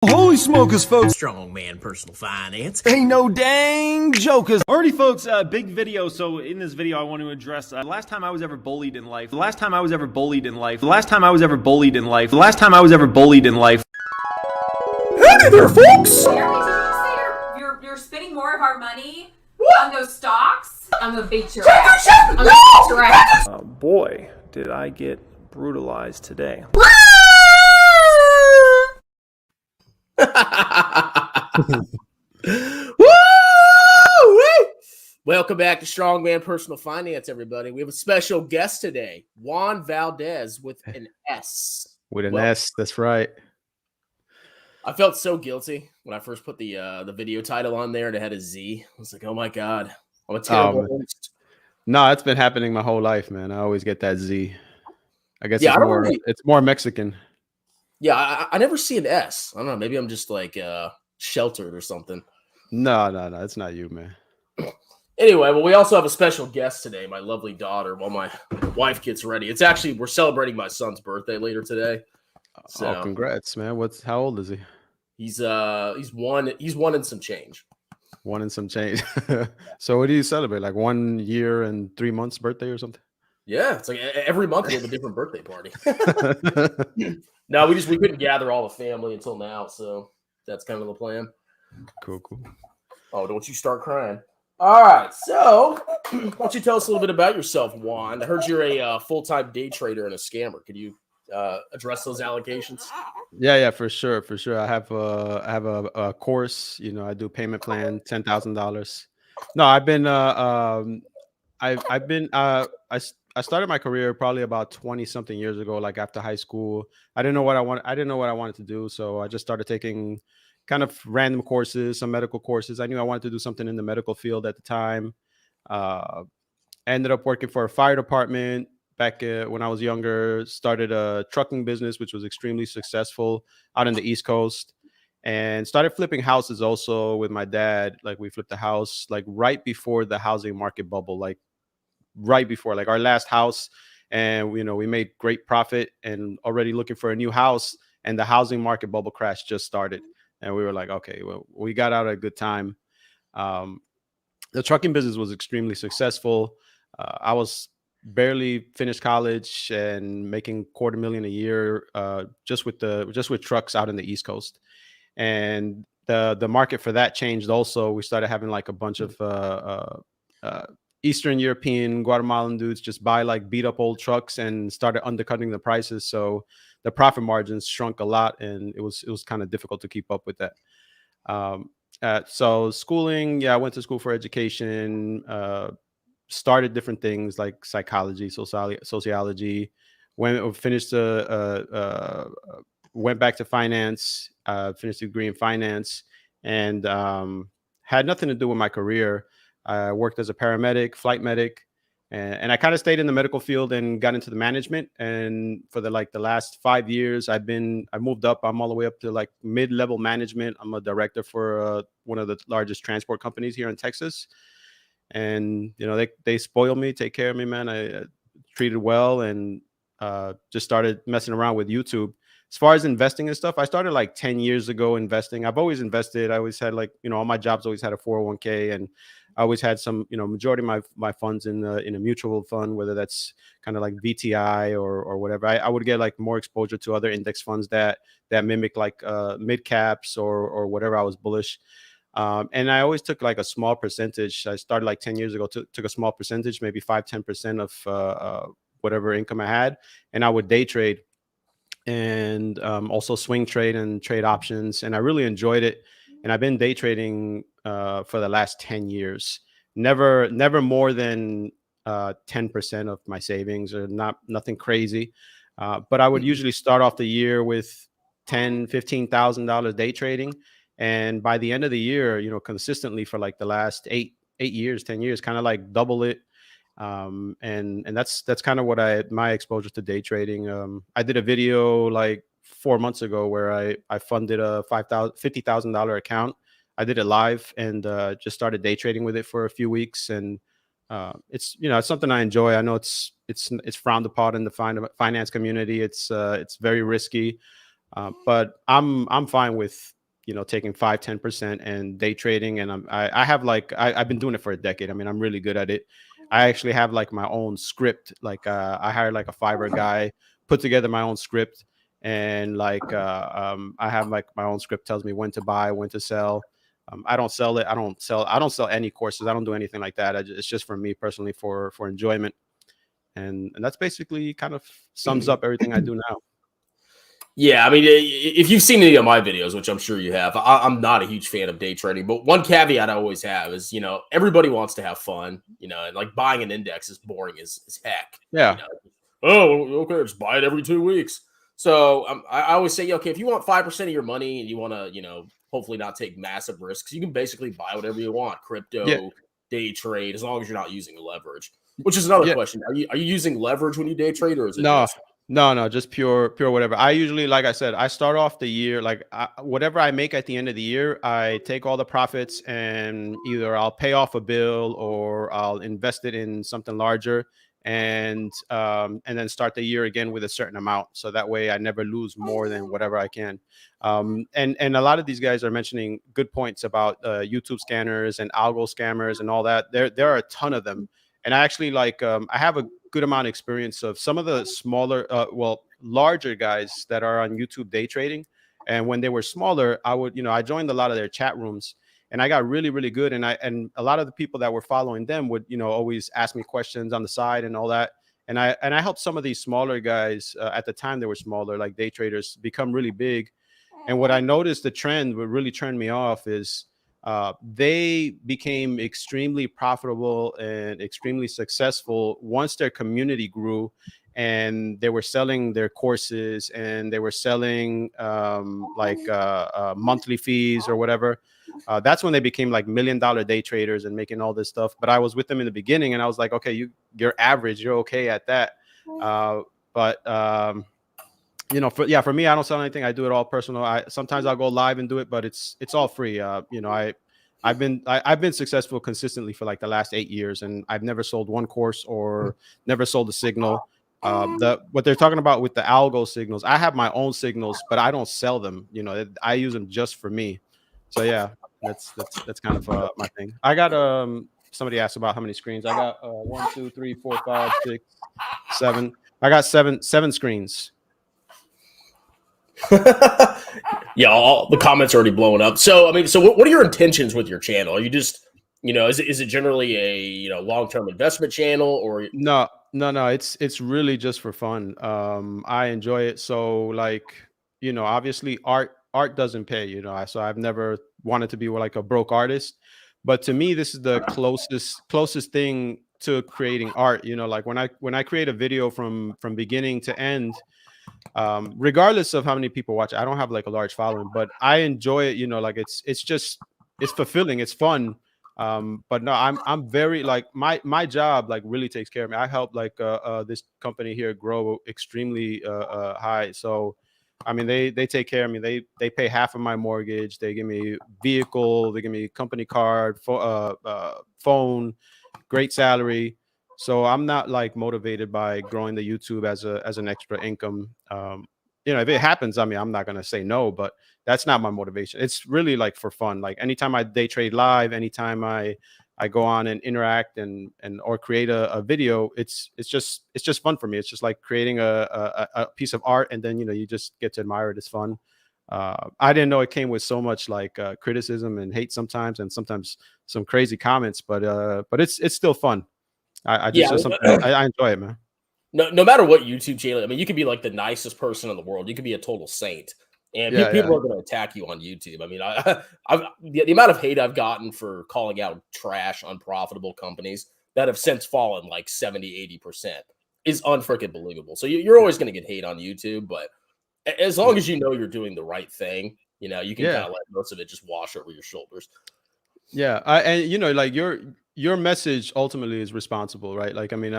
Holy smokers, folks. Strongman personal finance. Ain't no dang jokers. Alrighty, folks, big video. So in this video, I want to address the last time I was ever bullied in life. Hey there, folks. You're spending more of our money on those stocks. I'm gonna beat your ass. I'm gonna beat your ass. Boy, did I get brutalized today. Welcome back to Strongman Personal Finance, everybody. We have a special guest today, Juan Valdes with an S. With an S, that's right. I felt so guilty when I first put the video title on there and it had a Z. I was like, oh my God, I'm a terrible host. No, it's been happening my whole life, man. I always get that Z. I guess it's more Mexican. Yeah, I never see an S. I don't know. Maybe I'm just like sheltered or something. No. It's not you, man. Anyway, well, we also have a special guest today, my lovely daughter, while my wife gets ready. It's actually, we're celebrating my son's birthday later today. So, oh, congrats, man. How old is he? He's one and some change. One and some change. So what do you celebrate? Like 1 year and 3 months birthday or something? Yeah, it's like every month we have a different birthday party. No, we couldn't gather all the family until now, so that's kind of the plan. Cool. Oh, don't you start crying. All right, so why don't you tell us a little bit about yourself, Juan? I heard you're a full-time day trader and a scammer. Could you address those allegations? Yeah, for sure. I have a course. You know, I do payment plan, $10,000. No, I started my career probably about 20 something years ago, like after high school. I didn't know what I wanted to do, so I just started taking kind of random courses, some medical courses. I knew I wanted to do something in the medical field at the time. I ended up working for a fire department back when I was younger. Started a trucking business, which was extremely successful out in the East Coast, and started flipping houses also with my dad. Like we flipped a house like right before the housing market bubble, like right before, like our last house. And we made great profit and already looking for a new house, and the housing market bubble crash just started. And we were like, okay, well, we got out at a good time. The trucking business was extremely successful. I was barely finished college and making $250,000 a year just with trucks out in the East Coast. And the market for that changed also. We started having like a bunch of Eastern European, Guatemalan dudes just buy like beat up old trucks and started undercutting the prices. So the profit margins shrunk a lot, and it was kind of difficult to keep up with that. So schooling, I went to school for education, started different things like psychology, sociology. Went back to finance, finished a degree in finance, and had nothing to do with my career. I worked as a paramedic, flight medic, and I kind of stayed in the medical field and got into the management. And for the last 5 years, I moved up. I'm all the way up to like mid-level management. I'm a director for one of the largest transport companies here in Texas. And they spoil me, take care of me, man. I treated well, and just started messing around with YouTube. As far as investing and stuff, I started like 10 years ago investing. I've always invested. I always had all my jobs always had a 401k, and I always had some, majority of my funds in a mutual fund, whether that's kind of like VTI or whatever. I would get like more exposure to other index funds that mimic like mid caps or whatever I was bullish. And I always took like a small percentage. I started like 10 years ago, took a small percentage, maybe 5-10% of whatever income I had. And I would day trade and also swing trade and trade options. And I really enjoyed it. And I've been day trading for the last 10 years, never more than 10% of my savings, or nothing crazy. But I would usually start off the year with $10,000-$15,000 day trading. And by the end of the year, consistently for like the last 10 years, kind of like double it. And that's kind of what my exposure to day trading. I did a video like 4 months ago where I funded a $50,000 account. I did it live and just started day trading with it for a few weeks. And it's something I enjoy. I know it's frowned upon in the finance community. It's very risky. But I'm fine with, taking 5-10% and day trading. And I have like, I've been doing it for a decade. I mean, I'm really good at it. I actually have like my own script. Like I hired like a Fiverr guy, put together my own script. And like I have like my own script, tells me when to buy, when to sell. I don't sell it. I don't sell any courses. I don't do anything like that. It's just for me personally, for enjoyment. And that's basically kind of sums up everything I do now. Yeah, I mean, if you've seen any of my videos, which I'm sure you have, I'm not a huge fan of day trading. But one caveat I always have is, everybody wants to have fun, and like buying an index is boring as heck. Yeah. Oh, okay, just buy it every 2 weeks. So I always say, okay, if you want 5% of your money and you want to, hopefully not take massive risks, you can basically buy whatever you want, crypto, day trade, as long as you're not using leverage. Which is another question. Are you using leverage when you day trade, or is it No, just pure whatever. I usually, like I said, I start off the year, like whatever I make at the end of the year, I take all the profits and either I'll pay off a bill or I'll invest it in something larger, and then start the year again with a certain amount. So that way I never lose more than whatever I can. And a lot of these guys are mentioning good points about YouTube scanners and algo scammers and all that. There are a ton of them. And I actually like, I have a good amount of experience of some of the smaller, larger guys that are on YouTube day trading. And when they were smaller, I joined a lot of their chat rooms, and I got really, really good. And a lot of the people that were following them would, always ask me questions on the side and all that. And I helped some of these smaller guys at the time they were smaller, like day traders, become really big. And what I noticed, the trend, what really turned me off is, they became extremely profitable and extremely successful once their community grew, and they were selling their courses and they were selling monthly fees or whatever. That's when they became like $1 million day traders and making all this stuff. But I was with them in the beginning, and I was like, okay, you're average, you're okay at that. For me, I don't sell anything. I do it all personal. Sometimes I'll go live and do it, but it's all free. I've been successful consistently for like the last 8 years, and I've never sold one course or never sold a signal. What they're talking about with the algo signals, I have my own signals, but I don't sell them. I use them just for me. So yeah, that's kind of my thing. I got somebody asked about how many screens. I got 1, 2, 3, 4, 5, 6, 7. I got seven screens. Yeah, all the comments are already blowing up. So, I mean, what are your intentions with your channel? Are you just, is it generally a, long-term investment channel, or? No, it's really just for fun. I enjoy it. So like, obviously art doesn't pay, so I've never wanted to be like a broke artist, but to me, this is the closest thing to creating art. Like when I create a video from beginning to end, regardless of how many people watch it, I don't have like a large following, but I enjoy it. Like it's fulfilling, it's fun. But no, I'm very like my job like really takes care of me. I help like this company here grow extremely high. So I mean, they take care of me. They pay half of my mortgage. They give me vehicle. They give me company card, phone, great salary. So I'm not like motivated by growing the YouTube as an extra income. If it happens, I mean, I'm not gonna say no, but that's not my motivation. It's really like for fun. Like anytime I day trade live, anytime I go on and interact and or create a video, it's just fun for me. It's just like creating a piece of art, and then you just get to admire it. It's fun. I didn't know it came with so much like criticism and hate sometimes, and sometimes some crazy comments, but it's still fun. I enjoy it, man. No matter what YouTube channel, I mean, you could be like the nicest person in the world. You could be a total saint, and people are going to attack you on YouTube. I mean, the amount of hate I've gotten for calling out trash, unprofitable companies that have since fallen like 70-80% is unfreaking believable. So you're always going to get hate on YouTube, but as long as you're doing the right thing, you can kind of let most of it just wash over your shoulders. Yeah, and like your message ultimately is responsible, right? Like, I mean,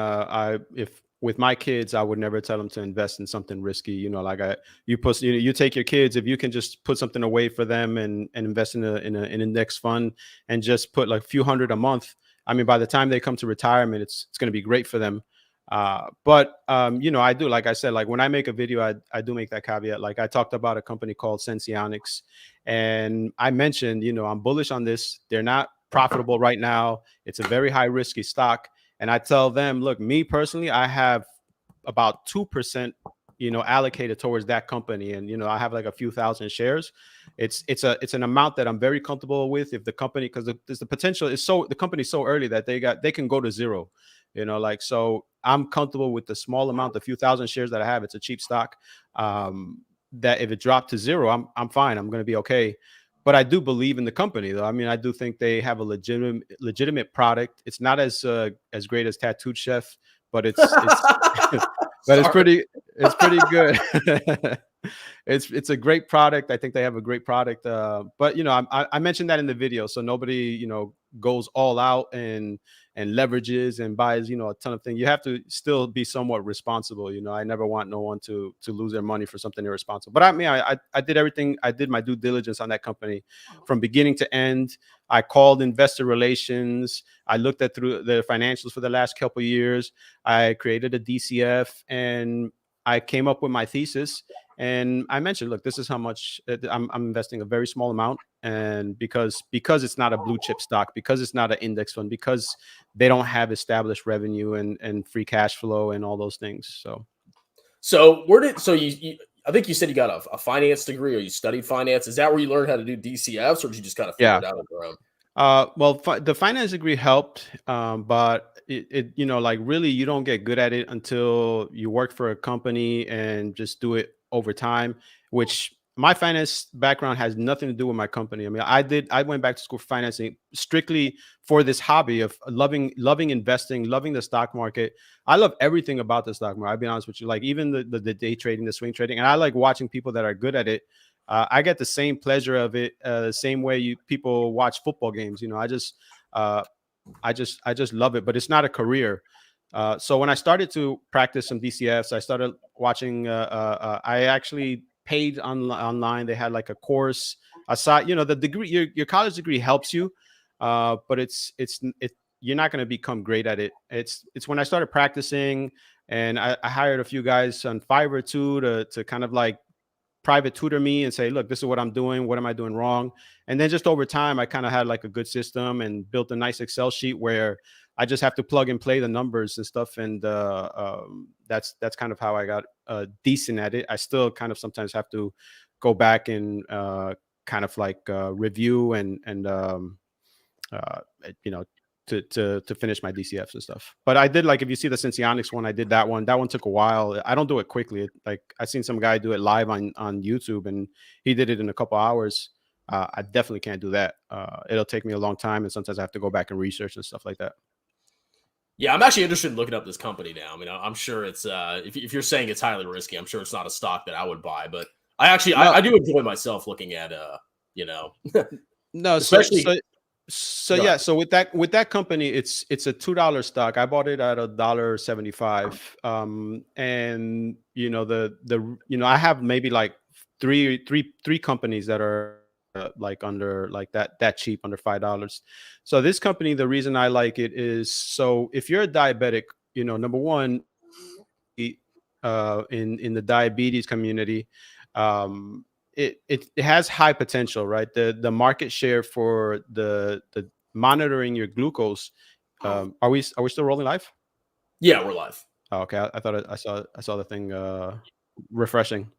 if with my kids, I would never tell them to invest in something risky. Like you take your kids, if you can just put something away for them and invest in an index fund and just put like a few hundred a month. I mean, by the time they come to retirement, it's going to be great for them. But you know, I do, like I said, like when I make a video, I do make that caveat. Like I talked about a company called Sensionics, and I mentioned, you know, I'm bullish on this. They're not profitable right now. It's a very high risky stock. And I tell them, look, me personally, I have about 2%, you know, allocated towards that company. And, you know, I have like a few thousand shares. It's an amount that I'm very comfortable with if the company, because there's the potential is so, the company's so early that they can go to zero, you know, like, so I'm comfortable with the small amount, the few thousand shares that I have. It's a cheap stock. That if it dropped to zero, I'm fine. I'm going to be okay. But I do believe in the company, though. I mean, I do think they have a legitimate product. It's not as great as Tattooed Chef, but it's but it's pretty good. It's a great product. I think they have a great product. But you know, I mentioned that in the video, so nobody, you know, goes all out and leverages and buys, you know, a ton of things. You have to still be somewhat responsible. You know, I never want no one to lose their money for something irresponsible. But I mean, I did everything. I did my due diligence on that company from beginning to end. I called investor relations. I looked at through the financials for the last couple of years. I created a DCF and I came up with my thesis. And I mentioned, look, this is how much I'm investing, a very small amount. And because it's not a blue chip stock, because it's not an index fund, because they don't have established revenue and free cash flow and all those things. So you I think you said you got a finance degree or you studied finance. Is that where you learned how to do DCFs, or did you just kind of figure it out on your own? Well, the finance degree helped, but it, you know, like really you don't get good at it until you work for a company and just do it over time, which my finance background has nothing to do with my company. I mean, I went back to school for financing strictly for this hobby of loving investing, loving the stock market. I love everything about the stock market. I'll be honest with you, like even the day trading, the swing trading, and I like watching people that are good at it. I get the same pleasure of it, the same way people watch football games. You know, I just love it, but it's not a career. So when I started to practice some DCFs, I started watching. I actually paid online. They had like a course. I saw, you know, the degree, your college degree helps you, but you're not going to become great at it. It's when I started practicing, and I hired a few guys on Fiverr too to kind of like private tutor me and say, look, this is what I'm doing. What am I doing wrong? And then just over time, I kind of had like a good system and built a nice Excel sheet where I just have to plug and play the numbers and stuff. And that's kind of how I got decent at it. I still kind of sometimes have to go back and kind of like review and you know, to finish my DCFs and stuff. But I did, like, if you see the Sensionics one, I did that one. That one took a while. I don't do it quickly. Like I seen some guy do it live on YouTube and he did it in a couple hours. I definitely can't do that. It'll take me a long time, and sometimes I have to go back and research and stuff like that. Yeah, I'm actually interested in looking up this company now. I mean, I'm sure it's if you're saying it's highly risky, I'm sure it's not a stock that I would buy. But I do enjoy myself looking at you know, no, especially. So yeah, so with that company, it's a $2 stock. I bought it at $1.75. And you know, I have maybe like three companies that are like under like that cheap, under $5. So this company, the reason I like it is, so if you're a diabetic, you know, number one, in the diabetes community, it has high potential, right? The market share for the monitoring your glucose. Are we still rolling live? Yeah, we're live. Oh, okay. I thought I saw the thing refreshing.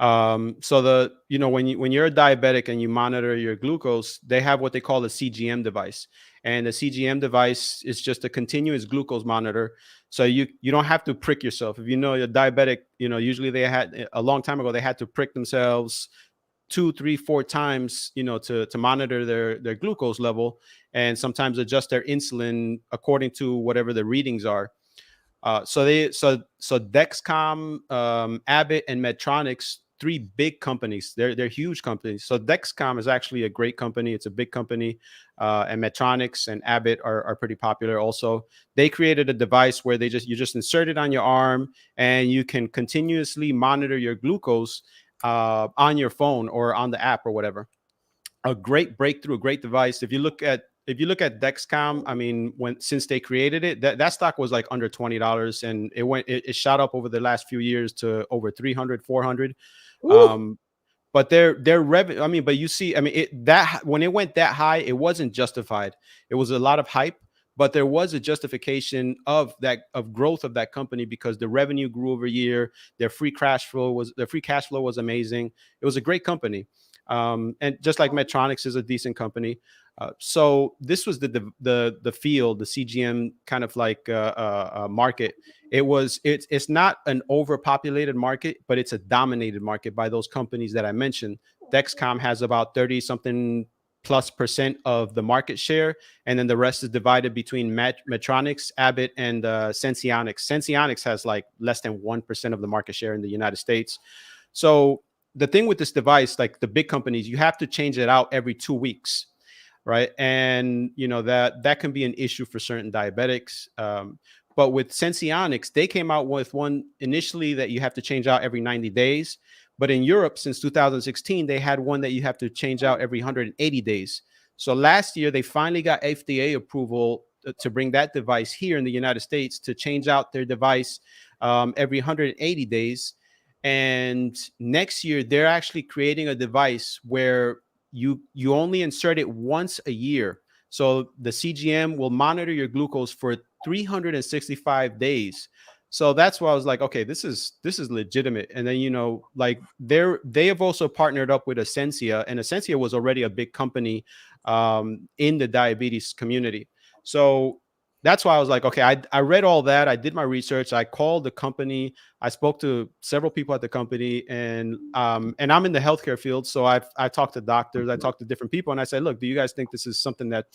So you know, when you're a diabetic and you monitor your glucose, they have what they call a CGM device, and the CGM device is just a continuous glucose monitor. So you don't have to prick yourself. If you know you're diabetic, you know, usually they had, a long time ago, they had to prick themselves 2, 3, 4 times, you know, to monitor their glucose level, and sometimes adjust their insulin according to whatever the readings are. So Dexcom, Abbott, and Medtronic's 3 big companies. They're huge companies. So Dexcom is actually a great company. It's a big company, and Medtronics and Abbott are pretty popular also. They created a device where you just insert it on your arm, and you can continuously monitor your glucose on your phone or on the app or whatever. A great breakthrough, a great device. If you look at if you look at Dexcom, I mean, since they created it, that stock was like under $20, and it shot up over the last few years to over 300, 400. But their revenue, I mean, but you see, I mean, when it went that high, it wasn't justified. It was a lot of hype, but there was a justification of growth of that company because the revenue grew over year. Their free cash flow was amazing. It was a great company. And just like Medtronics is a decent company. So this was the field, the CGM kind of like market. It's not an overpopulated market, but it's a dominated market by those companies that I mentioned. Dexcom has about 30 something +% of the market share, and then the rest is divided between Medtronics, Abbott, and Senseonics. Senseonics has like less than 1% of the market share in the United States. So the thing with this device, like the big companies, you have to change it out every 2 weeks, right? And you know that can be an issue for certain diabetics. But with Senseonics, they came out with one initially that you have to change out every 90 days. But in Europe, since 2016, they had one that you have to change out every 180 days. So last year, they finally got FDA approval to bring that device here in the United States to change out their device every 180 days. And next year, they're actually creating a device where you only insert it once a year. So the CGM will monitor your glucose for 365 days. So that's why I was like, okay, this is legitimate. And then, you know, like they have also partnered up with Ascensia, and Ascensia was already a big company in the diabetes community. So that's why I was like, okay, I read all that. I did my research. I called the company. I spoke to several people at the company, and I'm in the healthcare field. So I talked to doctors, I talked to different people, and I said, look, do you guys think this is something that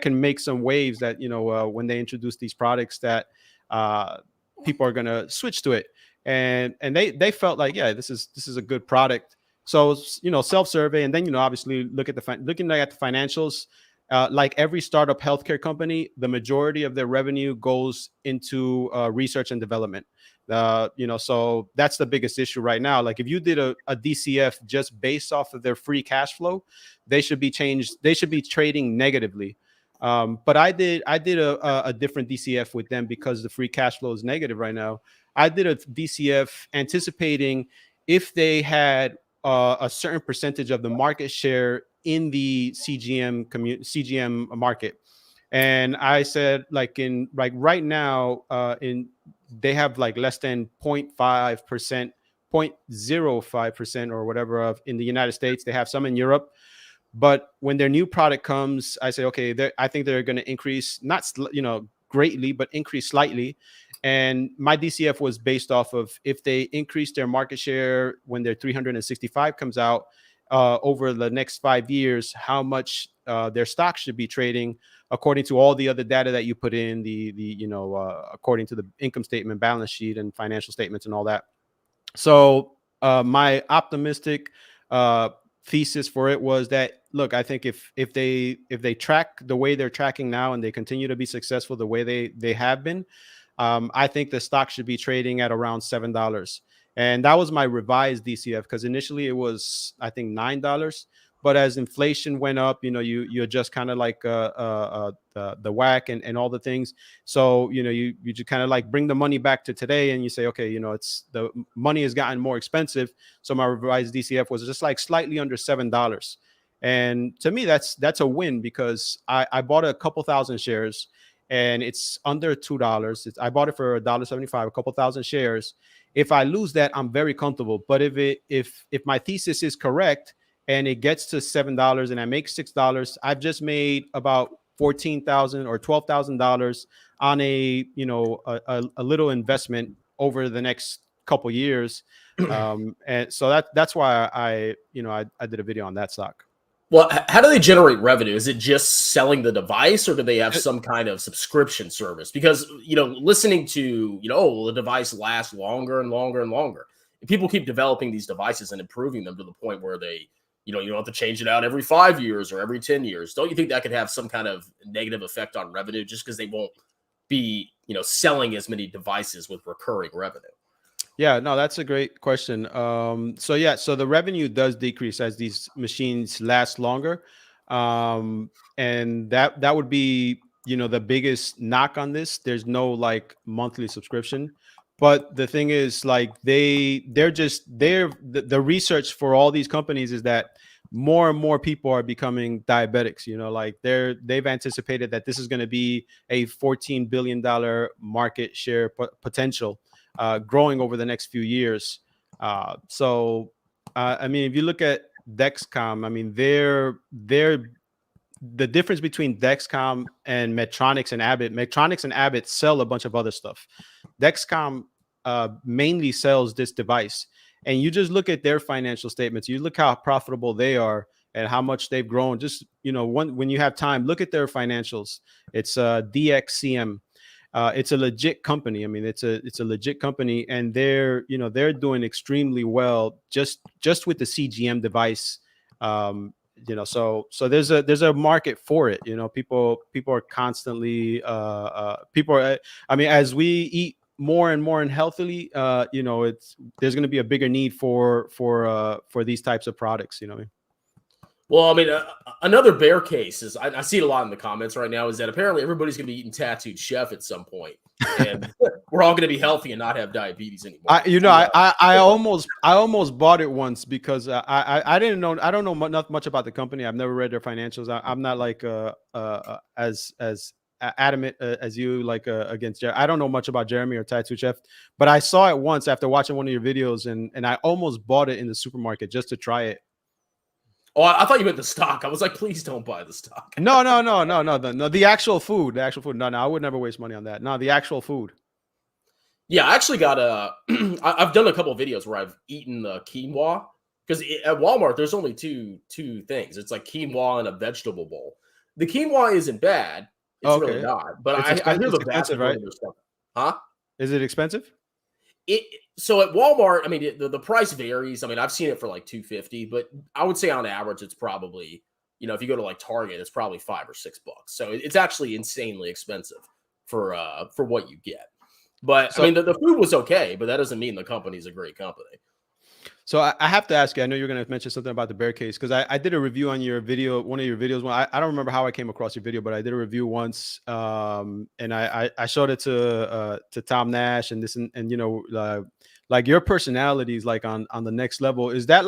can make some waves that, you know, when they introduce these products that people are going to switch to it? And they felt like, yeah, this is a good product. So, you know, self-survey, and then, you know, obviously looking at the financials. Like every startup healthcare company, the majority of their revenue goes into research and development. You know, so that's the biggest issue right now. Like if you did a DCF just based off of their free cash flow, they should be changed. They should be trading negatively. But I did a different DCF with them because the free cash flow is negative right now. I did a DCF anticipating if they had a certain percentage of the market share in the CGM market. And I said, like right now, they have like less than 0.5%, 0.05% or whatever in the United States. They have some in Europe. But when their new product comes, I say, okay, I think they're going to increase, not, you know, greatly, but increase slightly. And my DCF was based off of if they increase their market share when their 365 comes out over the next 5 years, how much their stock should be trading according to all the other data that you put in, according to the income statement, balance sheet, and financial statements and all that. So my optimistic thesis for it was that, look, I think if they track the way they're tracking now and they continue to be successful the way they have been, I think the stock should be trading at around $7. And that was my revised DCF, because initially it was, I think, $9. But as inflation went up, you know, you adjust kind of like the WACC and all the things. So, you know, you just kind of like bring the money back to today and you say, okay, you know, the money has gotten more expensive. So my revised DCF was just like slightly under $7. And to me, that's a win, because I bought a couple thousand shares and it's under $2. I bought it for $1.75, a couple thousand shares. If I lose that, I'm very comfortable. But if my thesis is correct and it gets to $7 and I make $6, I've just made about $14,000 or $12,000 on a little investment over the next couple years. And so that's why I did a video on that stock. Well, how do they generate revenue? Is it just selling the device, or do they have some kind of subscription service? Because, you know, listening to, the device lasts longer and longer and longer. If people keep developing these devices and improving them to the point where they, you don't have to change it out every 5 years or every 10 years. Don't you think that could have some kind of negative effect on revenue, just because they won't be, selling as many devices with recurring revenue? Yeah, no, that's a great question. So the revenue does decrease as these machines last longer. And that would be, you know, the biggest knock on this. There's no like monthly subscription. But the thing is, like, the research for all these companies is that more and more people are becoming diabetics. You know, like they've anticipated that this is going to be a $14 billion market share potential, growing over the next few years. I mean, if you look at Dexcom, I mean, they're the difference between Dexcom and Medtronic and Abbott. Medtronic and Abbott sell a bunch of other stuff. Dexcom mainly sells this device. And you just look at their financial statements. You look how profitable they are and how much they've grown. Just, you know, when you have time, look at their financials. It's DXCM. It's a legit company. I mean, it's a legit company, and they're doing extremely well just with the CGM device. You know, so there's a market for it. You know, people are constantly I mean, as we eat more and more unhealthily, you know, there's going to be a bigger need for these types of products. You know what I mean? Well, I mean, another bear case is I see it a lot in the comments right now, is that apparently everybody's going to be eating Tattooed Chef at some point, and we're all going to be healthy and not have diabetes anymore. I almost bought it once because I don't know much about the company. I've never read their financials. I'm not like as adamant as you, like against Jeremy. I don't know much about Jeremy or Tattooed Chef, but I saw it once after watching one of your videos, and I almost bought it in the supermarket just to try it. Oh, I thought you meant the stock. I was like, please don't buy the stock. No. The actual food. No, I would never waste money on that. No, the actual food. Yeah, I actually got I've done a couple of videos where I've eaten the quinoa, because at Walmart there's only two things. It's like quinoa and a vegetable bowl. The quinoa isn't bad. It's really not. But I hear the vast majority of stuff. Huh? Is it expensive? So at Walmart, I mean, the price varies. I mean, I've seen it for like $2.50, but I would say on average, it's probably, you know, if you go to like Target, it's probably $5 or $6. So it's actually insanely expensive for what you get. But so, I mean, the food was okay, but that doesn't mean the company's a great company. So I have to ask you, I know you're going to mention something about the bear case, because I did a review on your video, one of your videos. I don't remember how I came across your video, but I did a review once, and I showed it to Tom Nash, and you know, like your personality is like on the next level. Is that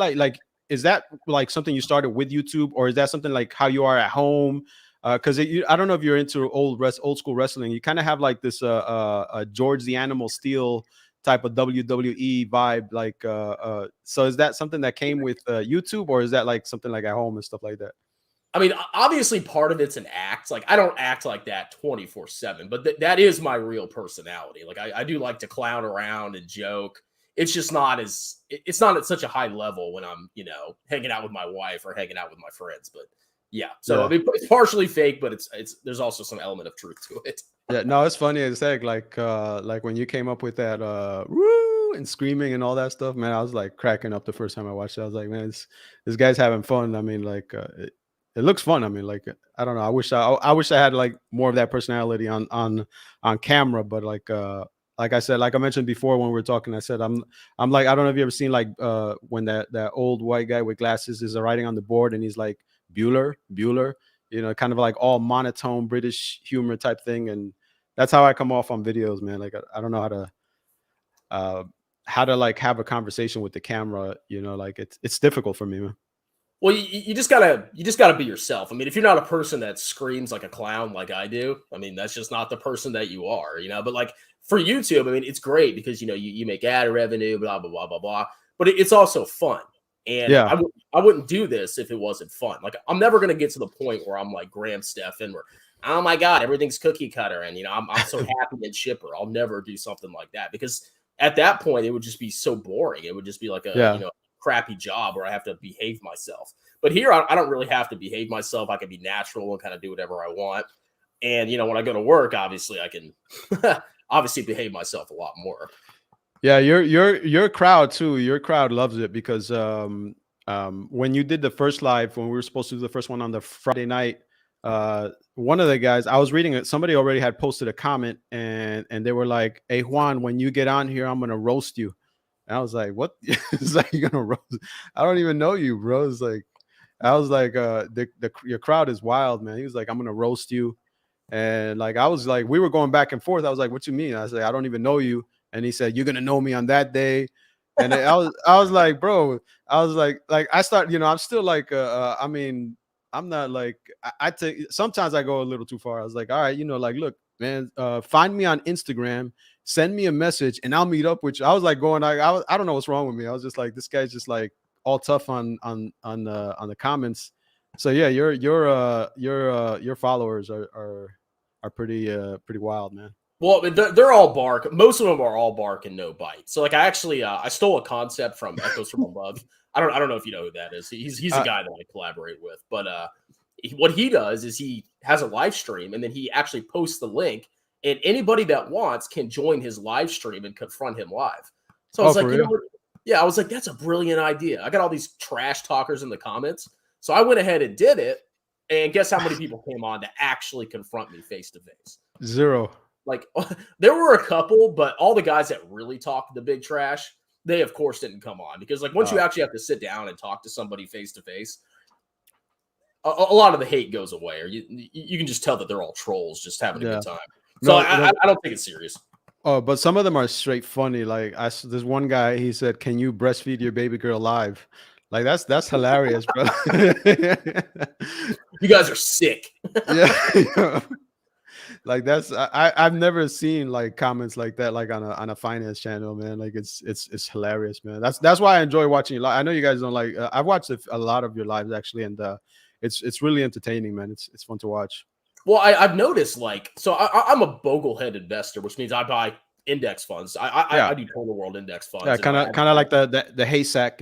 is that like something you started with YouTube, or is that something like how you are at home? Because I don't know if you're into old school wrestling. You kind of have like this George the Animal Steel type of WWE vibe, like so is that something that came with YouTube, or is that like something like at home and stuff like that? I mean, obviously part of it's an act. Like, I don't act like that 24/7, but that is my real personality. Like, I do like to clown around and joke. It's just not it's not at such a high level when I'm, you know, hanging out with my wife or hanging out with my friends. But yeah, so yeah. I mean, it's partially fake, but it's there's also some element of truth to it. Yeah, no, it's funny as heck. Like when you came up with that woo and screaming and all that stuff, man, I was like cracking up the first time I watched it. I was like, man, this guy's having fun. I mean, like it looks fun. I mean, like, I don't know. I wish I had like more of that personality on camera, but like I said, like I mentioned before when we were talking, I said I'm like, I don't know if you ever seen like when that old white guy with glasses is writing on the board and he's like Bueller, you know, kind of like all monotone British humor type thing. And that's how I come off on videos, man. Like, I don't know how to like have a conversation with the camera, you know, like it's difficult for me, man. Well, you just gotta be yourself. I mean, if you're not a person that screams like a clown like I do, I mean, that's just not the person that you are, you know. But like for YouTube, I mean, it's great because, you know, you make ad revenue, blah blah blah blah blah. But it's also fun. And yeah. I wouldn't do this if it wasn't fun. Like, I'm never going to get to the point where I'm like Graham Stephan, where, oh my God, everything's cookie cutter. And, you know, I'm so happy and chipper. I'll never do something like that, because at that point, it would just be so boring. It would just be like a, you know, crappy job where I have to behave myself. But here, I don't really have to behave myself. I can be natural and kind of do whatever I want. And, you know, when I go to work, obviously I can obviously behave myself a lot more. Yeah, your crowd too. Your crowd loves it because when you did the first live, when we were supposed to do the first one on the Friday night, one of the guys, I was reading it, somebody already had posted a comment and they were like, "Hey Juan, when you get on here, I'm gonna roast you." And I was like, "What?" It's like, "You're gonna roast?" I don't even know you, bro. It's like, I was like, your crowd is wild, man. He was like, I'm gonna roast you. And like I was like, we were going back and forth. I was like, what you mean? I said, I don't even know you. And he said, you're gonna know me on that day. And I was like, bro, I was like I start, I'm still like I mean, I'm not like I take sometimes I go a little too far. I was like, all right, like look, man, find me on Instagram, send me a message, and I'll meet up with you. I was like going, I don't know what's wrong with me. I was just like, this guy's just like all tough on the comments. So yeah, your followers are pretty wild, man. Well, they're all bark. Most of them are all bark and no bite. So like I actually I stole a concept from Echoes from Above. I don't know if you know who that is. He's a guy that I collaborate with. But what he does is he has a live stream and then he actually posts the link, and anybody that wants can join his live stream and confront him live. So I was like, you know what? Yeah, I was like, that's a brilliant idea. I got all these trash talkers in the comments. So I went ahead and did it. And guess how many people came on to actually confront me face to face? 0. Like there were a couple, but all the guys that really talked the big trash, they of course didn't come on, because like once you actually have to sit down and talk to somebody face to face, a lot of the hate goes away, or you can just tell that they're all trolls just having a good time. So I don't think it's serious. Oh, but some of them are straight funny. Like there's one guy, he said, "Can you breastfeed your baby girl live?" Like that's hilarious, bro. You guys are sick. Yeah. Like I've never seen like comments like that, like on a finance channel, man. Like it's hilarious, man. That's why I enjoy watching you. I know you guys don't like. I've watched a lot of your lives actually, and it's really entertaining, man. It's fun to watch. Well, I've noticed, like, so I'm a Boglehead investor, which means I buy index funds. I do total world index funds. Yeah, kind of like the haystack,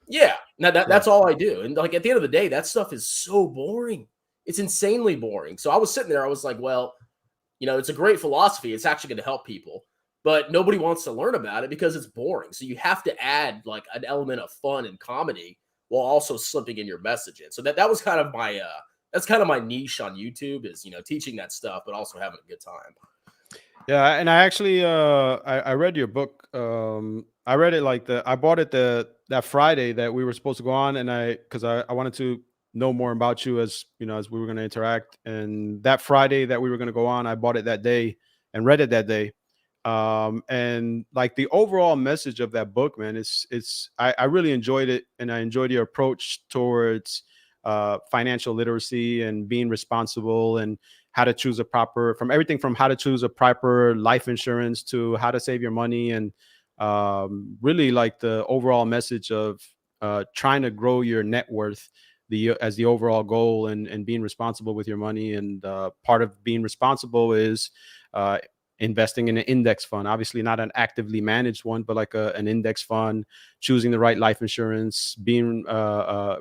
Yeah, now that's all I do, and like at the end of the day, that stuff is so boring. It's insanely boring. So I was sitting there, I was like, well, it's a great philosophy. It's actually going to help people, but nobody wants to learn about it because it's boring. So you have to add like an element of fun and comedy while also slipping in your message in. So that was kind of my that's kind of my niche on YouTube, is teaching that stuff, but also having a good time. Yeah, and I actually I read your book. I read it I bought it that Friday that we were supposed to go on, and because I wanted to know more about you as as we were going to interact. And that Friday that we were going to go on, I bought it that day and read it that day. And like the overall message of that book, man, I really enjoyed it, and I enjoyed your approach towards financial literacy and being responsible, and how to choose everything from how to choose a proper life insurance to how to save your money, and really like the overall message of trying to grow your net worth as the overall goal, and being responsible with your money. And part of being responsible is investing in an index fund, obviously not an actively managed one, but like an index fund, choosing the right life insurance, being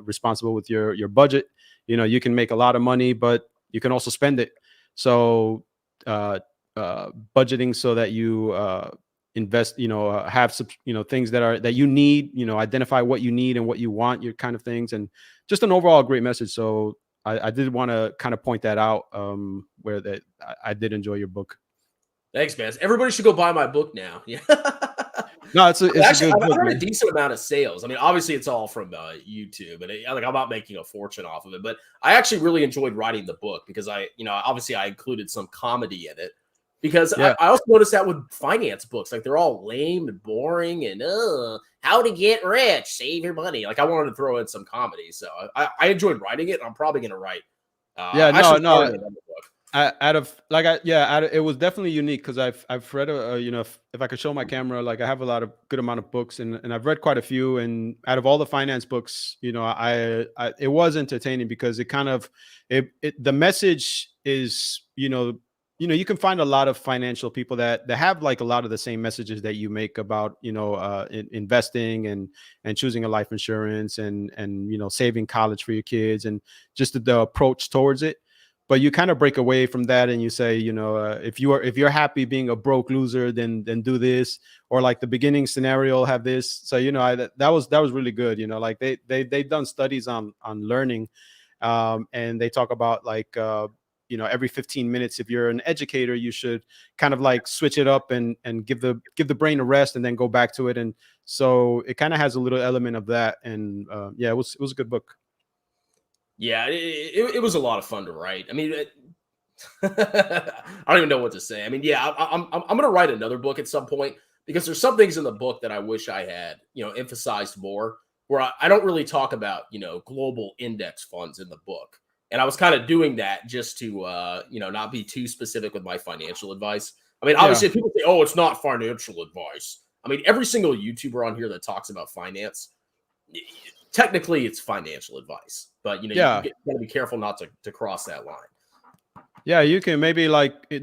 responsible with your budget. You can make a lot of money, but you can also spend it. So budgeting so that you invest, have some, things that you need, identify what you need and what you want, your kind of things, and just an overall great message. So I did want to kind of point that out, where I did enjoy your book. Thanks, man. Everybody should go buy my book now. Yeah. No, it's a good book, I've had man. a decent amount of sales. I mean, obviously it's all from YouTube, and I'm not making a fortune off of it, but I actually really enjoyed writing the book because obviously I included some comedy in it, because I also noticed that with finance books, like they're all lame and boring, and how to get rich, save your money. Like I wanted to throw in some comedy, so I enjoyed writing it. And I'm probably going to write. It was definitely unique, because I've read if I could show my camera, like I have a good amount of books, and I've read quite a few, and out of all the finance books, it was entertaining, because it kind of the message is, you can find a lot of financial people that have like a lot of the same messages that you make about investing and choosing a life insurance, and saving college for your kids, and just the approach towards it. But you kind of break away from that, and you say, if you're happy being a broke loser, then do this, or like the beginning scenario, have this. So that was really good. Like they've done studies on learning, and they talk about like every 15 minutes, if you're an educator, you should kind of like switch it up and give the brain a rest, and then go back to it. And so it kind of has a little element of that. And it was a good book. Yeah, it was a lot of fun to write. I mean, I don't even know what to say. I mean, yeah, I'm going to write another book at some point because there's some things in the book that I wish I had, emphasized more. Where I don't really talk about, global index funds in the book, and I was kind of doing that just to, not be too specific with my financial advice. I mean, obviously, if people say, "Oh, it's not financial advice," I mean, every single YouTuber on here that talks about finance, technically, it's financial advice, but you got to be careful not to cross that line. Yeah, you can maybe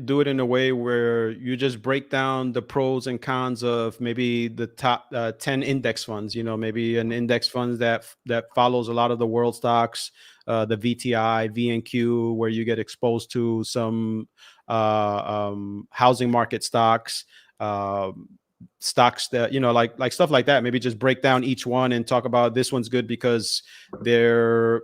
do it in a way where you just break down the pros and cons of maybe the top 10 index funds, maybe an index fund that follows a lot of the world stocks, the VTI, VNQ, where you get exposed to some housing market stocks, stocks that, like stuff like that. Maybe just break down each one and talk about this one's good because their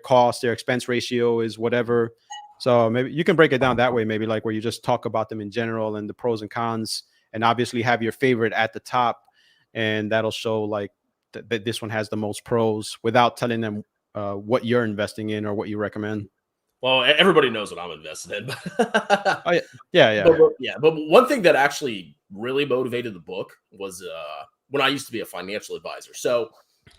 cost, their expense ratio is whatever. So maybe you can break it down that way, maybe like where you just talk about them in general and the pros and cons, and obviously have your favorite at the top, and that'll show like that this one has the most pros without telling them what you're investing in or what you recommend. Well, everybody knows what I'm invested in. Oh yeah. But one thing that actually really motivated the book was when I used to be a financial advisor. So,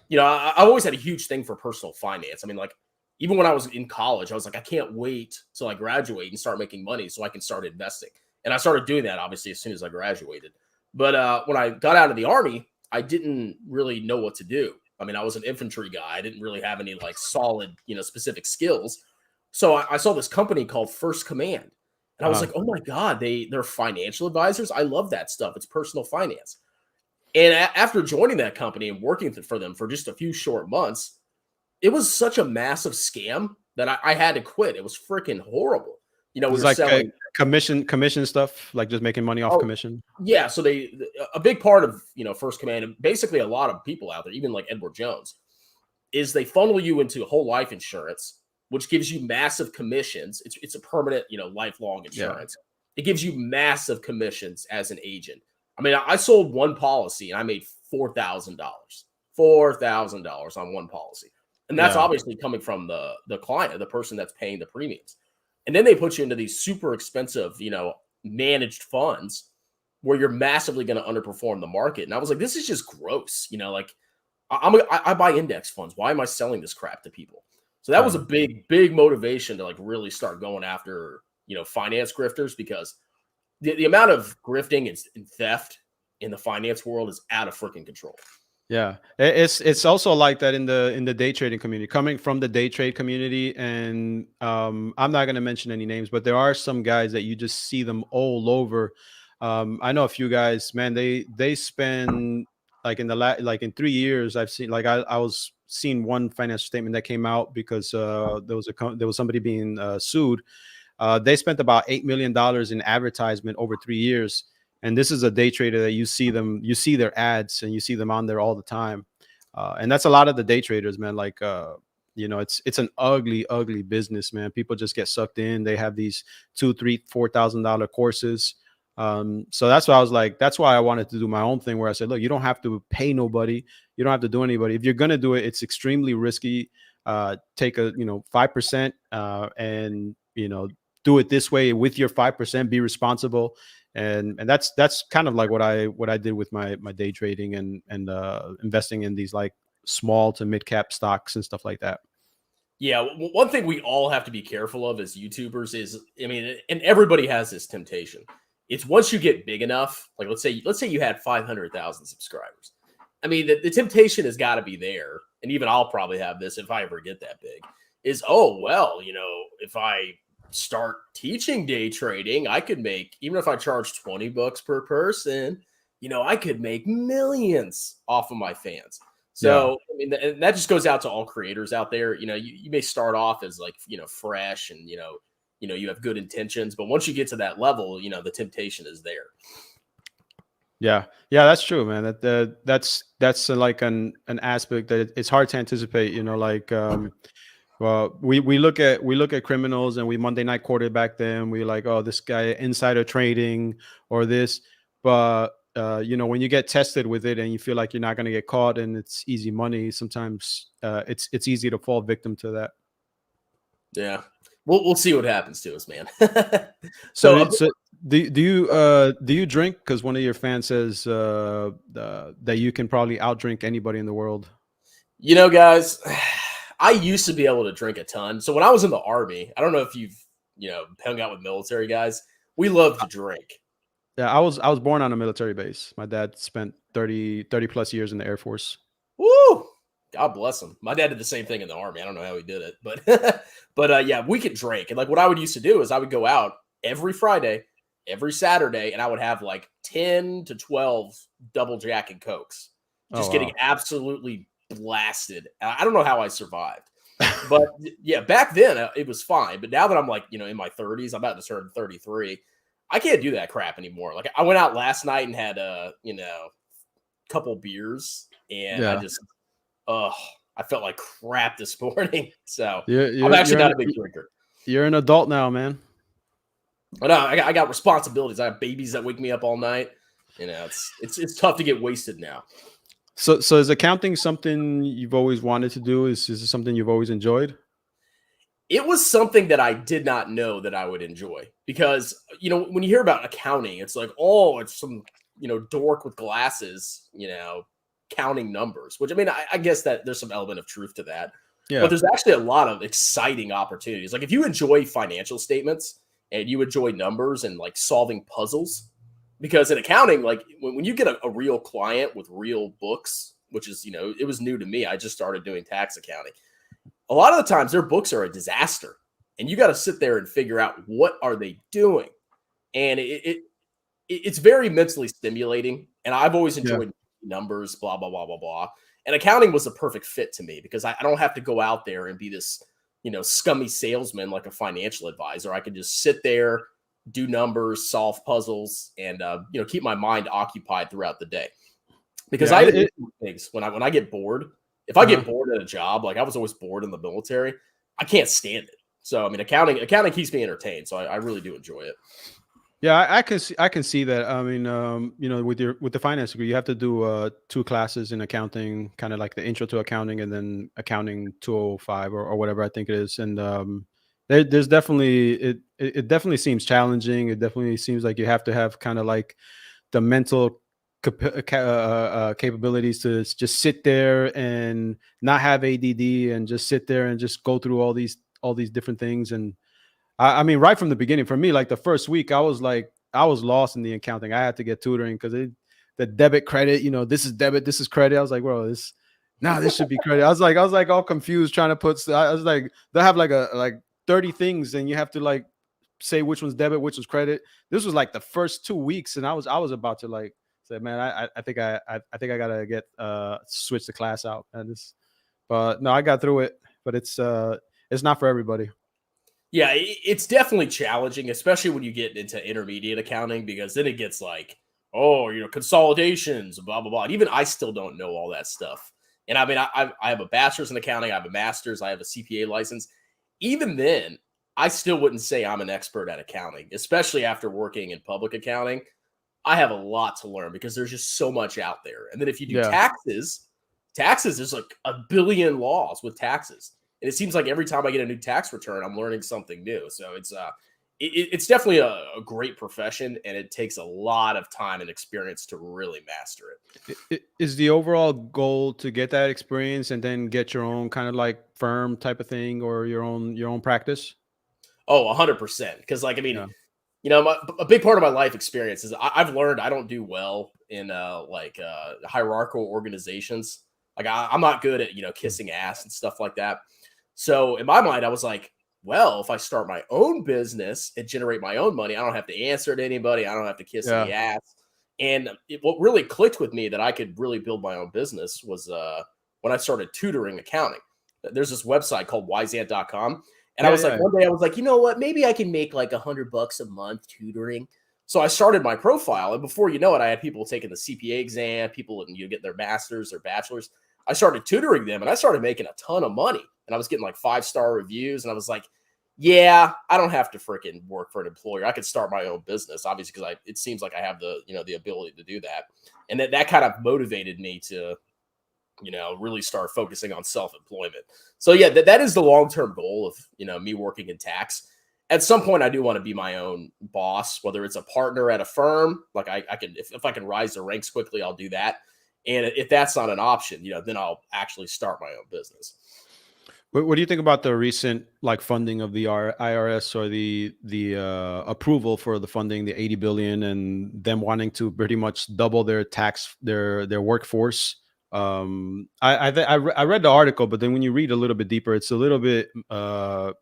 I always had a huge thing for personal finance. I mean, like, even when I was in college, I was like, I can't wait till I graduate and start making money so I can start investing. And I started doing that, obviously, as soon as I graduated. But when I got out of the Army, I didn't really know what to do. I mean, I was an infantry guy. I didn't really have any like solid, specific skills. So I saw this company called First Command. And I was like, oh my God, they're financial advisors. I love that stuff. It's personal finance. And after joining that company and working for them for just a few short months, it was such a massive scam that I had to quit. It was freaking horrible. We were like selling commission stuff, like just making money off commission. Yeah. So a big part of, First Command, and basically a lot of people out there, even like Edward Jones, is they funnel you into whole life insurance, which gives you massive commissions. It's a permanent, lifelong insurance. Yeah. It gives you massive commissions as an agent. I mean, I sold one policy and I made $4,000 on one policy. And that's obviously coming from the client, the person that's paying the premiums. And then they put you into these super expensive, managed funds where you're massively going to underperform the market. And I was like, this is just gross. Like I buy index funds. Why am I selling this crap to people? So that was a big, big motivation to like really start going after, finance grifters, because the amount of grifting and theft in the finance world is out of freaking control. Yeah, it's also like that in the day trading community, coming from the day trade community. And I'm not going to mention any names, but there are some guys that you just see them all over. I know a few guys, man, they spend like in 3 years, I've seen, like I was seeing one financial statement that came out because there was somebody being sued. They spent about $8 million in advertisement over 3 years. And this is a day trader that you see their ads and you see them on there all the time. And that's a lot of the day traders, man. Like, it's an ugly, ugly business, man. People just get sucked in. They have these $2,000, $3,000, $4,000 courses. So that's why I was like, that's why I wanted to do my own thing where I said, look, you don't have to pay nobody. You don't have to do anybody. If you're going to do it, it's extremely risky. Take 5% and, do it this way with your 5%, be responsible. And that's kind of like what I did with my day trading and investing in these like small to mid cap stocks and stuff like that. Yeah, one thing we all have to be careful of as YouTubers is, I mean, and everybody has this temptation. It's once you get big enough, like let's say you had 500,000 subscribers. I mean, the temptation has got to be there, and even I'll probably have this if I ever get that big. Is if I start teaching day trading, I could make, even if I charge $20 per person, I could make millions off of my fans. So, I mean, and that just goes out to all creators out there. You may start off as like, fresh and, you have good intentions, but once you get to that level, the temptation is there. Yeah, that's true, man. That's like an aspect that it's hard to anticipate, well, we look at criminals and we Monday night quarterback them. We like, oh, this guy insider trading or this, but when you get tested with it and you feel like you're not going to get caught and it's easy money, sometimes it's easy to fall victim to that. Yeah. We'll see what happens to us, man. So, so do you drink? Because one of your fans says that you can probably outdrink anybody in the world. guys, I used to be able to drink a ton. So when I was in the Army, I don't know if you've, hung out with military guys. We love to drink. Yeah, I was born on a military base. My dad spent 30 plus years in the Air Force. Woo! God bless him. My dad did the same thing in the Army. I don't know how he did it, but yeah, we could drink. And like what I would used to do is I would go out every Friday, every Saturday, and I would have like 10 to 12 double Jack and Cokes, just getting absolutely blasted. I don't know how I survived, but yeah, back then it was fine. But now that I'm like, in my 30s, I'm about to turn 33. I can't do that crap anymore. Like I went out last night and had a couple beers, and I just, I felt like crap this morning. So I'm actually not a big drinker. You're an adult now, man. But I got responsibilities. I have babies that wake me up all night. It's tough to get wasted now. So is accounting something you've always wanted to do? Is it something you've always enjoyed? It was something that I did not know that I would enjoy because, when you hear about accounting, it's like, oh, it's some, dork with glasses, counting numbers, which I mean, I guess that there's some element of truth to that. Yeah. But there's actually a lot of exciting opportunities. Like if you enjoy financial statements and you enjoy numbers and like solving puzzles, because in accounting, like when you get a real client with real books, which is, it was new to me. I just started doing tax accounting. A lot of the times their books are a disaster and you got to sit there and figure out what are they doing. And it's very mentally stimulating. And I've always enjoyed numbers, blah, blah, blah, blah, blah. And accounting was a perfect fit to me because I don't have to go out there and be this, scummy salesman like a financial advisor. I could just sit there, do numbers, solve puzzles, and, keep my mind occupied throughout the day. Because I do things when I get bored. If I get bored at a job, like I was always bored in the military, I can't stand it. So, I mean, accounting keeps me entertained. So I really do enjoy it. Yeah, I can see that. I mean, with the finance degree, you have to do 2 classes in accounting, kind of like the intro to accounting and then accounting 205 or whatever I think it is. And there's definitely, it definitely seems challenging. It definitely seems like you have to have kind of like the mental capabilities to just sit there and not have ADD and just sit there and just go through all these different things. And I mean, right from the beginning, for me, like the first week, I was lost in the accounting. I had to get tutoring because the debit credit, this is debit, this is credit. I was like, bro, this should be credit. I was like all confused trying to put. I was like, they have like 30 things, and you have to like say which one's debit, which one's credit. This was like the first 2 weeks, and I was about to like say, man, I think I gotta get switch the class out. But no, I got through it. But it's not for everybody. Yeah, it's definitely challenging, especially when you get into intermediate accounting, because then it gets like, consolidations, blah, blah, blah. And even I still don't know all that stuff. And I mean, I have a bachelor's in accounting. I have a master's. I have a CPA license. Even then, I still wouldn't say I'm an expert at accounting, especially after working in public accounting. I have a lot to learn because there's just so much out there. And then if you do taxes, there's like a billion laws with taxes. And it seems like every time I get a new tax return, I'm learning something new. So it's definitely a great profession, and it takes a lot of time and experience to really master it. Is the overall goal to get that experience and then get your own kind of like firm type of thing or your own practice? Oh, 100%. Because like, I mean, a big part of my life experience is I've learned I don't do well in hierarchical organizations. Like I'm not good at, kissing ass and stuff like that. So in my mind, I was like, well, if I start my own business and generate my own money, I don't have to answer to anybody. I don't have to kiss any ass. And what really clicked with me that I could really build my own business was when I started tutoring accounting. There's this website called wiseant.com. And I was like, one day I was like, you know what? Maybe I can make like $100 a month tutoring. So I started my profile. And before you know it, I had people taking the CPA exam, people get their master's or bachelor's. I started tutoring them and I started making a ton of money. And I was getting like 5-star reviews. And I was like, yeah, I don't have to freaking work for an employer. I could start my own business, obviously, because it seems like I have the ability to do that. And that kind of motivated me to really start focusing on self-employment. So yeah, that is the long-term goal of, me working in tax. At some point, I do want to be my own boss, whether it's a partner at a firm. Like I can, if I can rise the ranks quickly, I'll do that. And if that's not an option, then I'll actually start my own business. What do you think about the recent funding of the IRS, or the approval for the funding, the 80 billion, and them wanting to pretty much double their their workforce? I read the article, but then when you read a little bit deeper, it's a little bit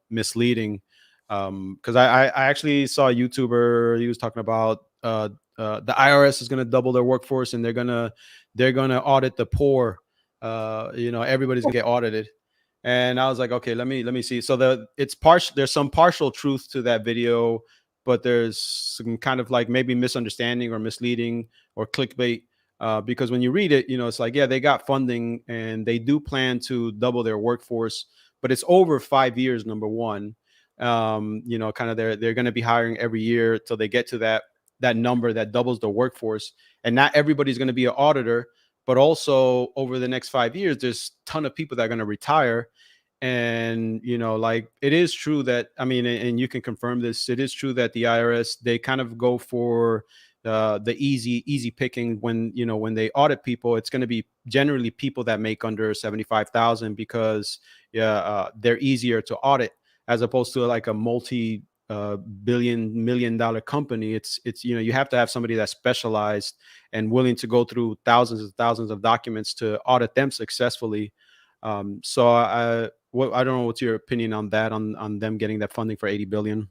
misleading. Because I actually saw a YouTuber. He was talking about the IRS is going to double their workforce, and they're gonna audit the poor. Everybody's gonna get audited. And I was like, okay, let me see. So there's some partial truth to that video, but there's some kind of maybe misunderstanding or misleading or clickbait. Because when you read it, it's like, yeah, they got funding and they do plan to double their workforce, but it's over 5 years, number one. Kind of they're going to be hiring every year till they get to that number that doubles the workforce. And not everybody's going to be an auditor, but also over the next 5 years, there's a ton of people that are going to retire. And, it is true that, and you can confirm this, it is true that the IRS, they kind of go for the easy picking when they audit people. It's going to be generally people that make under 75,000 because they're easier to audit, as opposed to a multi $1 million company. It's you have to have somebody that's specialized and willing to go through thousands and thousands of documents to audit them successfully. So I don't know, what's your opinion on that, on them getting that funding for 80 billion?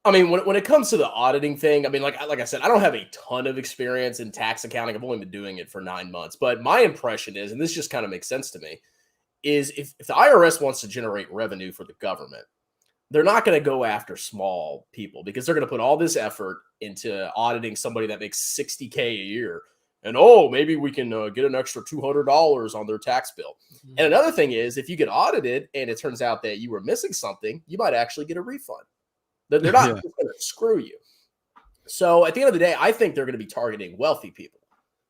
When it comes to the auditing thing, like I said, I don't have a ton of experience in tax accounting. I've only been doing it for 9 months, but my impression is, and this just kind of makes sense to me, is if the IRS wants to generate revenue for the government, they're not going to go after small people, because they're going to put all this effort into auditing somebody that makes $60K a year. And, maybe we can get an extra $200 on their tax bill. Mm-hmm. And another thing is, if you get audited and it turns out that you were missing something, you might actually get a refund. They're not just going to screw you. So at the end of the day, I think they're going to be targeting wealthy people,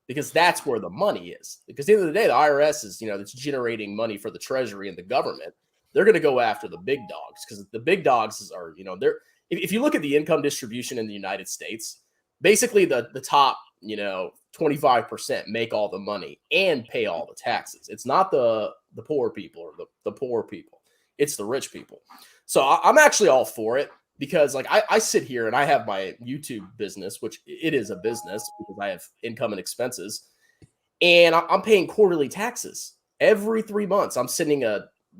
because that's where the money is. Because at the end of the day, the IRS is, it's generating money for the Treasury and the government. They're going to go after the big dogs, because the big dogs are, they're, if you look at the income distribution in the United States, basically the top, 25% make all the money and pay all the taxes. It's not the poor people or the poor people. It's the rich people. So I'm actually all for it, because I sit here and I have my YouTube business, which it is a business because I have income and expenses, and I'm paying quarterly taxes every 3 months. I'm sending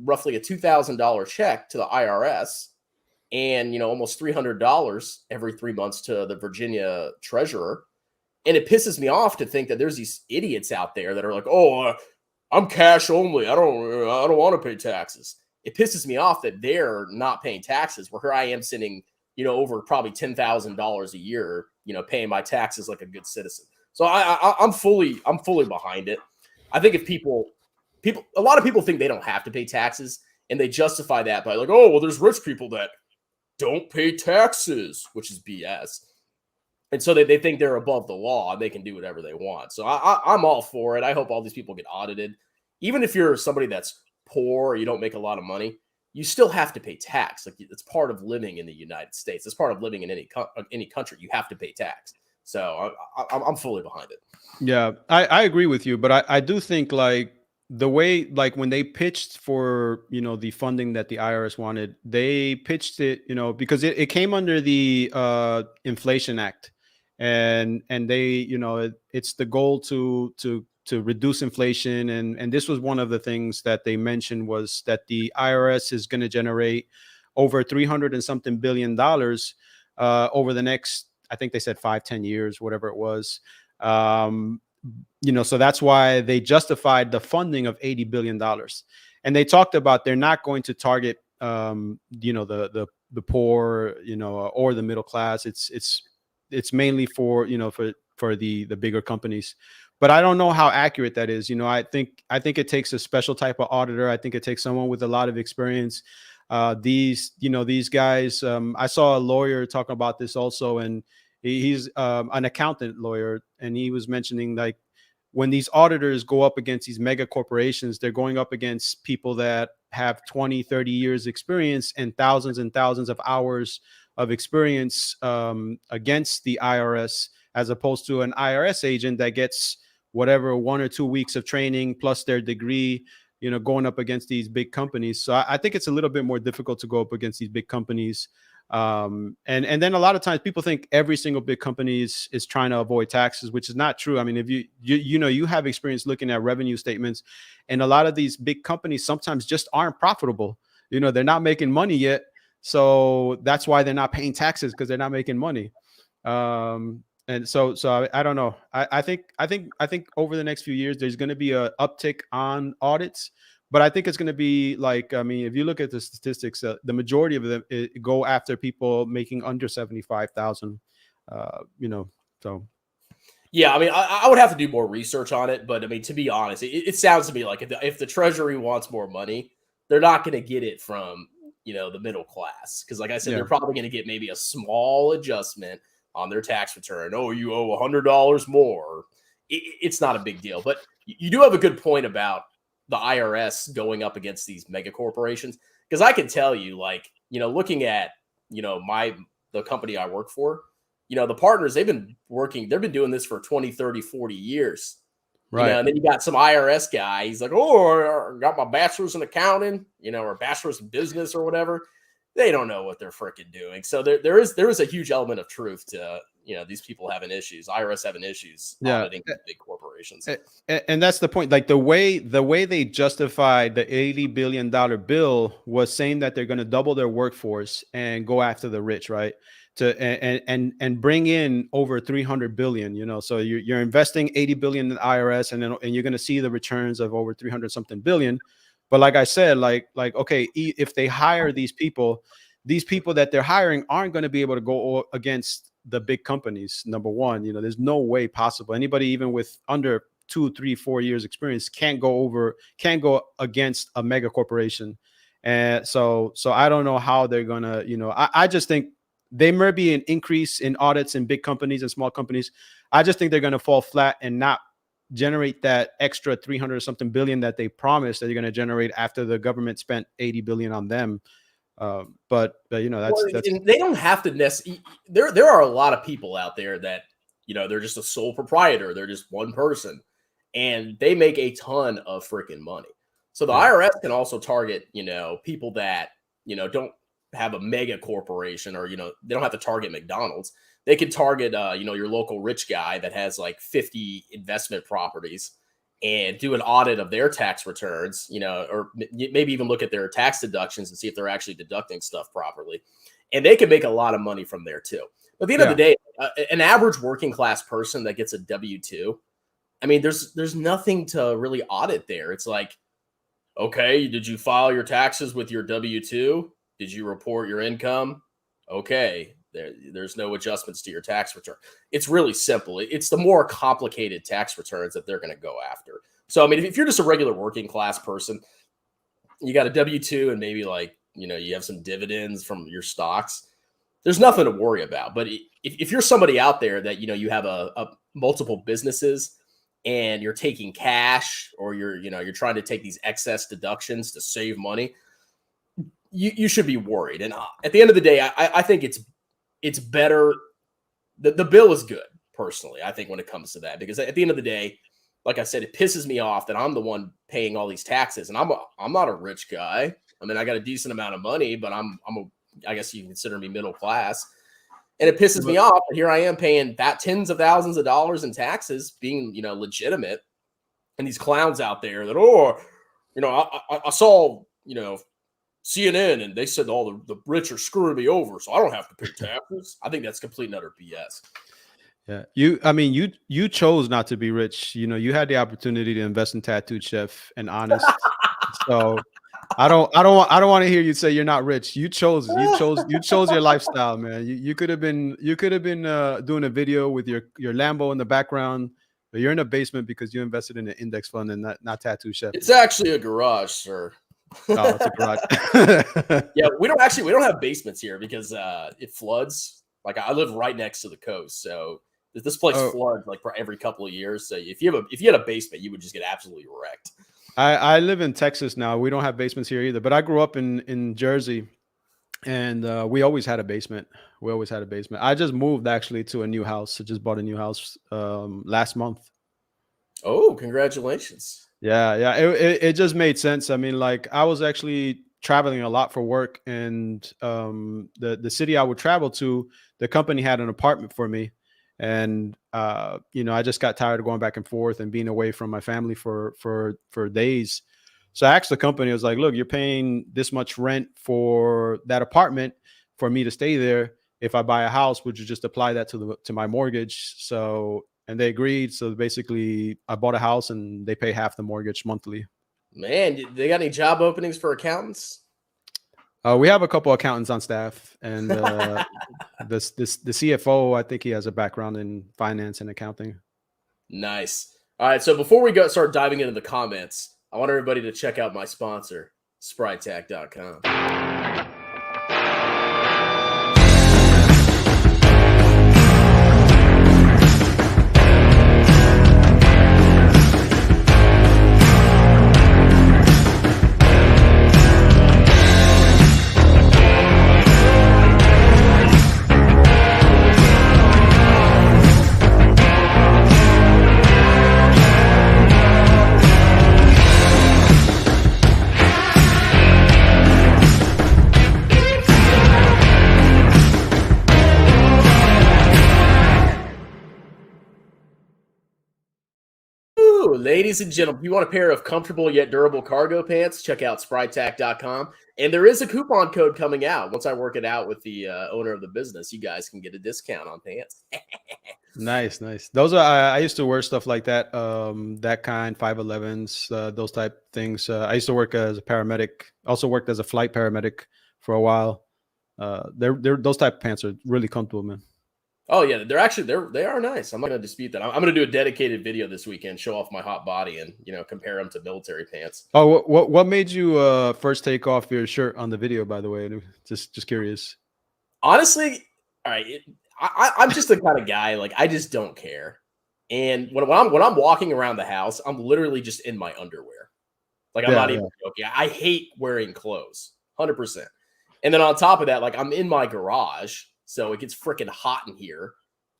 roughly a $2,000 check to the IRS, and almost $300 every 3 months to the Virginia treasurer. And it pisses me off to think that there's these idiots out there that are like, I'm cash only, I don't want to pay taxes. It pisses me off that they're not paying taxes, where here I am sending over probably $10,000 a year, paying my taxes like a good citizen. So I'm fully behind it. I think if a lot of people think they don't have to pay taxes, and they justify that by there's rich people that don't pay taxes, which is BS. And so they think they're above the law and they can do whatever they want. So I'm all for it. I hope all these people get audited. Even if you're somebody that's poor or you don't make a lot of money, you still have to pay tax. It's part of living in the United States. It's part of living in any country. You have to pay tax. So I'm fully behind it. Yeah, I agree with you, but I do think the way, when they pitched for, the funding that the IRS wanted, they pitched it, because it came under the Inflation Act, and they, it's the goal to reduce inflation. And this was one of the things that they mentioned, was that the IRS is going to generate over 300 and something billion dollars over the next, I think they said 5-10 years, whatever it was. So that's why they justified the funding of $80 billion. And they talked about they're not going to target, the poor, or the middle class. It's mainly for, for the bigger companies. But I don't know how accurate that is. I think it takes a special type of auditor. I think it takes someone with a lot of experience. These guys, I saw a lawyer talking about this also, and he's an accountant lawyer, and he was mentioning when these auditors go up against these mega corporations, they're going up against people that have 20, 30 years experience and thousands of hours of experience against the IRS, as opposed to an IRS agent that gets whatever 1 or 2 weeks of training plus their degree, going up against these big companies. So I think it's a little bit more difficult to go up against these big companies. And then a lot of times people think every single big company is trying to avoid taxes, which is not true. I mean, if you have experience looking at revenue statements, and a lot of these big companies sometimes just aren't profitable. They're not making money yet. So that's why they're not paying taxes, because they're not making money. And so I don't know. I think over the next few years, there's going to be a uptick on audits, but I think it's going to be like, I mean, if you look at the statistics, the majority of them go after people making under 75,000. So. Yeah, I mean, I would have to do more research on it, but I mean, to be honest, it sounds to me like if the Treasury wants more money, they're not going to get it from the middle class, because like I said, they're probably going to get maybe a small adjustment on their tax return. Oh, you owe $100 more. It's not a big deal, but you do have a good point about the IRS going up against these mega corporations, because I can tell you, like, looking at the company I work for, the partners, they've been doing this for 20, 30, 40 years. Right. And then you got some IRS guy. He's like, oh, I got my bachelor's in accounting, or bachelor's in business or whatever. They don't know what they're freaking doing. So there is a huge element of truth to, these people having issues, IRS having issues auditing big corporations. And that's the point. Like the way they justified the $80 billion bill was saying that they're going to double their workforce and go after the rich, right? And bring in over 300 billion, so you're investing 80 billion in the IRS, and you're going to see the returns of over 300 something billion. But like I said, like, okay, if they hire these people that they're hiring aren't going to be able to go against the big companies. Number one, there's no way possible. Anybody even with under 2, 3, 4 years experience can't go against a mega corporation. And so I don't know how they're gonna, I just think there may be an increase in audits in big companies and small companies. I just think they're going to fall flat and not generate that extra 300 or something billion that they promised that they're going to generate after the government spent 80 billion on them. But that's they don't have to necessarily. There are a lot of people out there that they're just a sole proprietor. They're just one person, and they make a ton of freaking money. So the IRS can also target people that don't have a mega corporation, or they don't have to target McDonald's. They could target your local rich guy that has like 50 investment properties and do an audit of their tax returns, or maybe even look at their tax deductions and see if they're actually deducting stuff properly. And they can make a lot of money from there too. But at the end of the day, an average working class person that gets a W-2, I mean, there's nothing to really audit there. It's like, okay, did you file your taxes with your W-2? Did you report your income? Okay, there's no adjustments to your tax return. It's really simple. It's the more complicated tax returns that they're going to go after. So, I mean, if you're just a regular working class person, you got a W-2 and maybe like, you have some dividends from your stocks, there's nothing to worry about. But if you're somebody out there that, you have a multiple businesses and you're taking cash, or you're trying to take these excess deductions to save money, you should be worried. And at the end of the day, I think it's better. The bill is good, personally, I think, when it comes to that, because at the end of the day, like I said, it pisses me off that I'm the one paying all these taxes, and I'm not a rich guy. I mean, I got a decent amount of money, but I guess you can consider me middle class. And it pisses me off. And here I am paying tens of thousands of dollars in taxes, being, legitimate. And these clowns out there that, I saw, CNN, and they said all the rich are screwing me over, so I don't have to pay taxes. I think that's complete and utter BS. Yeah, you chose not to be rich. You had the opportunity to invest in Tattooed Chef and Honest. So I don't want to hear you say you're not rich. You chose your lifestyle, man. You could have been doing a video with your Lambo in the background, but you're in a basement because you invested in an index fund and not Tattooed Chef. It's actually a garage, sir. Oh, it's a garage. Yeah, we don't have basements here because it floods. Like, I live right next to the coast, so This place floods like for every couple of years. So if you had a basement, you would just get absolutely wrecked. I live in Texas now. We don't have basements here either, but I grew up in Jersey, and we always had a basement. I just moved actually to a new house. I just bought a new house last month. Oh, congratulations. Yeah. It just made sense. I mean, like, I was actually traveling a lot for work, and the city I would travel to, the company had an apartment for me. And I just got tired of going back and forth and being away from my family for days. So I asked the company, I was like, look, you're paying this much rent for that apartment for me to stay there. If I buy a house, would you just apply that to my mortgage? So, and they agreed. So basically I bought a house and they pay half the mortgage monthly. Man, they got any job openings for accountants? We have a couple accountants on staff, and the CFO, I think he has a background in finance and accounting. Nice. All right. So before we start diving into the comments, I want everybody to check out my sponsor, SpryTac.com. Ladies and gentlemen, if you want a pair of comfortable yet durable cargo pants, check out SpryTac.com. And there is a coupon code coming out. Once I work it out with the owner of the business, you guys can get a discount on pants. Nice. Those are, I used to wear stuff like that, that kind, 511s, those type things. I used to work as a paramedic, also worked as a flight paramedic for a while. Those type of pants are really comfortable, man. Oh yeah, they are nice. I'm not going to dispute that. I'm going to do a dedicated video this weekend, show off my hot body, and compare them to military pants. Oh, what made you first take off your shirt on the video? By the way, just curious. Honestly, all right, I'm just the kind of guy, like, I just don't care. And when I'm walking around the house, I'm literally just in my underwear. Like, I'm not even joking. I hate wearing clothes, 100%. And then on top of that, like, I'm in my garage. So it gets freaking hot in here.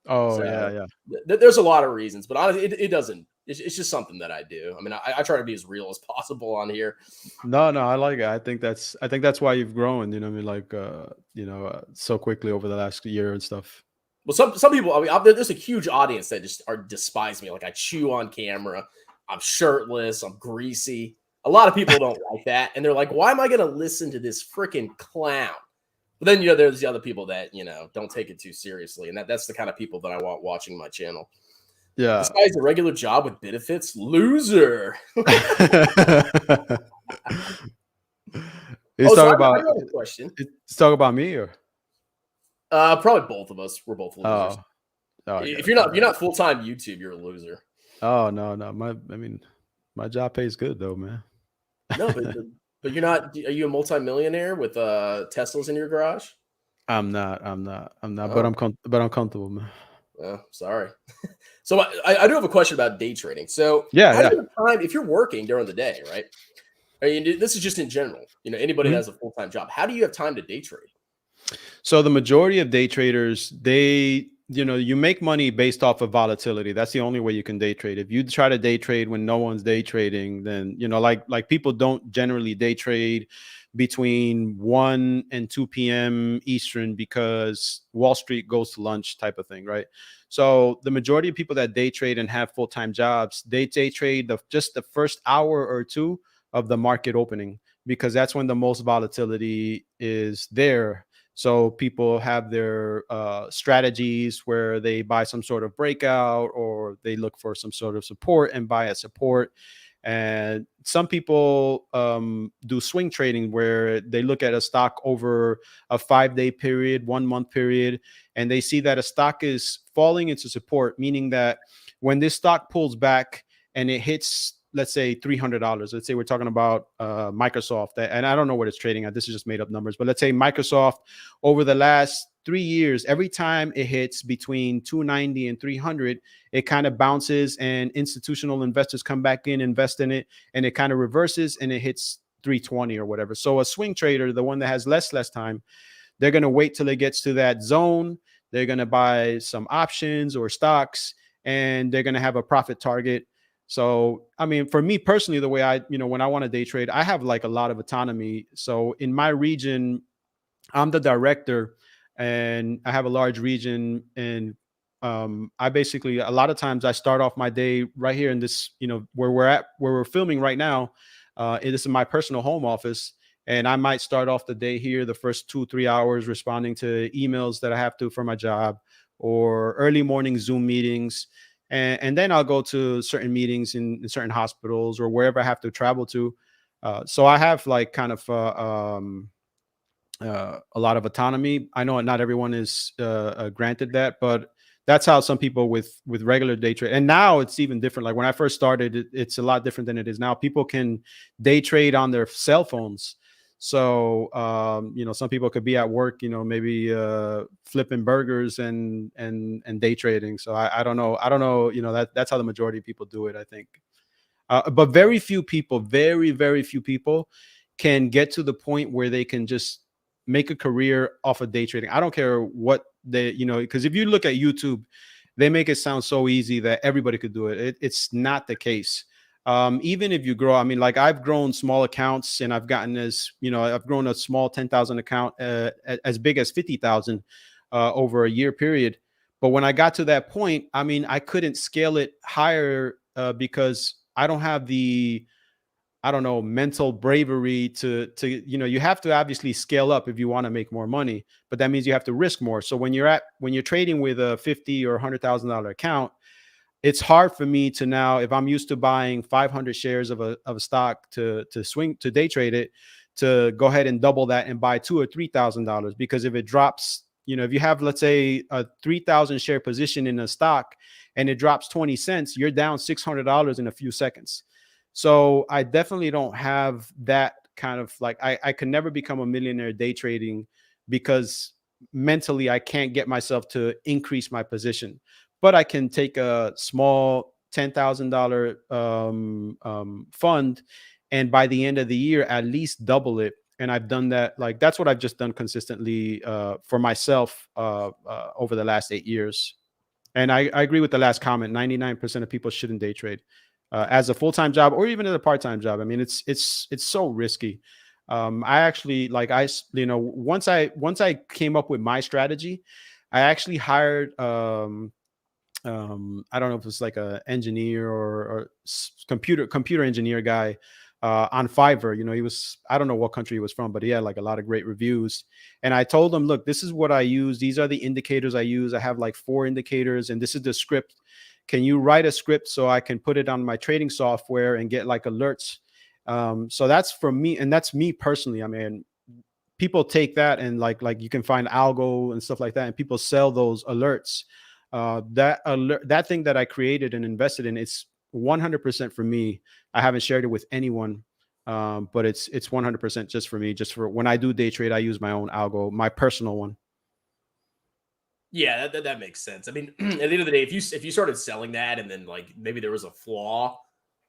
Oh, so, yeah. There's a lot of reasons, but honestly, it doesn't. It's just something that I do. I mean, I try to be as real as possible on here. No, I like it. I think that's why you've grown. You know what I mean? Like, so quickly over the last year and stuff. Well, some people. I mean, there's a huge audience that just despise me. Like, I chew on camera. I'm shirtless. I'm greasy. A lot of people don't like that, and they're like, "Why am I going to listen to this freaking clown?" But then, there's the other people that, don't take it too seriously. And that's the kind of people that I want watching my channel. Yeah. This guy's a regular job with benefits. Loser. He's talking about a question. He's talking about me, or? Probably both of us. We're both losers. Oh, if you're not full-time YouTube, you're a loser. Oh, no. My job pays good though, man. No, but you're not. Are you a multimillionaire with Teslas in your garage? I'm not. Oh. But I'm comfortable, man. Oh, sorry. So I do have a question about day trading. So yeah. Do you have time, if you're working during the day, right? I mean, this is just in general. Anybody that has a full-time job. How do you have time to day trade? So the majority of day traders, you make money based off of volatility. That's the only way you can day trade. If you try to day trade when no one's day trading, then, like people don't generally day trade between 1 and 2 p.m. Eastern because Wall Street goes to lunch type of thing, right? So the majority of people that day trade and have full-time jobs, they day trade just the first hour or two of the market opening, because that's when the most volatility is there. So people have their strategies where they buy some sort of breakout, or they look for some sort of support and buy at support. And some people do swing trading where they look at a stock over a 5-day period, 1 month period, and they see that a stock is falling into support, meaning that when this stock pulls back and it hits, let's say $300, let's say we're talking about Microsoft, and I don't know what it's trading at. This is just made up numbers, but let's say Microsoft over the last 3 years, every time it hits between 290 and 300, it kind of bounces and institutional investors come back in, invest in it, and it kind of reverses and it hits 320 or whatever. So a swing trader, the one that has less time, they're going to wait till it gets to that zone. They're going to buy some options or stocks, and they're going to have a profit target. So, I mean, for me personally, the way I, when I want to day trade, I have like a lot of autonomy. So in my region, I'm the director and I have a large region. And I basically, a lot of times I start off my day right here in this, where we're filming right now. This is my personal home office. And I might start off the day here, the first 2-3 hours responding to emails that I have to for my job, or early morning Zoom meetings. And then I'll go to certain meetings in certain hospitals or wherever I have to travel to. So I have like kind of a lot of autonomy. I know not everyone is granted that, but that's how some people with regular day trade. And now it's even different. Like when I first started, it's a lot different than it is now. People can day trade on their cell phones. So, some people could be at work, maybe flipping burgers and day trading. So I don't know, that's how the majority of people do it, I think. But very few people, very, very few people can get to the point where they can just make a career off of day trading. I don't care what they, because if you look at YouTube, they make it sound so easy that everybody could do it. It's not the case. Even if you grow, I mean, like I've grown small accounts and I've gotten I've grown a small 10,000 account as big as 50,000 over a year period. But when I got to that point, I mean, I couldn't scale it higher because I don't have the, mental bravery to, you have to obviously scale up if you want to make more money, but that means you have to risk more. So when you're trading with a $50,000 or $100,000 account, it's hard for me to now, if I'm used to buying 500 shares of a stock to day trade it, to go ahead and double that and buy $2,000 or $3,000. Because if it drops, if you have, let's say, a 3,000 share position in a stock and it drops 20 cents, you're down $600 in a few seconds. So I definitely don't have that kind of like, I could never become a millionaire day trading because mentally I can't get myself to increase my position. But I can take a small $10,000 fund, and by the end of the year, at least double it. And I've done that. Like that's what I've just done consistently for myself over the last 8 years. And I agree with the last comment. 99% of people shouldn't day trade as a full-time job or even as a part-time job. I mean, it's so risky. I actually once I came up with my strategy, I actually hired I don't know if it's like a engineer or computer engineer guy on Fiverr. He was, I don't know what country he was from, but he had like a lot of great reviews. And I told him, look, this is what I use. These are the indicators I use. I have like 4 indicators and this is the script. Can you write a script so I can put it on my trading software and get like alerts? So that's for me. And that's me personally. I mean, people take that and like you can find algo and stuff like that, and people sell those alerts. That thing that I created and invested in, it's 100% for me. I haven't shared it with anyone, but it's 100% just for me. Just for when I do day trade, I use my own algo, my personal one. Yeah, that makes sense. I mean, at the end of the day, if you started selling that and then like maybe there was a flaw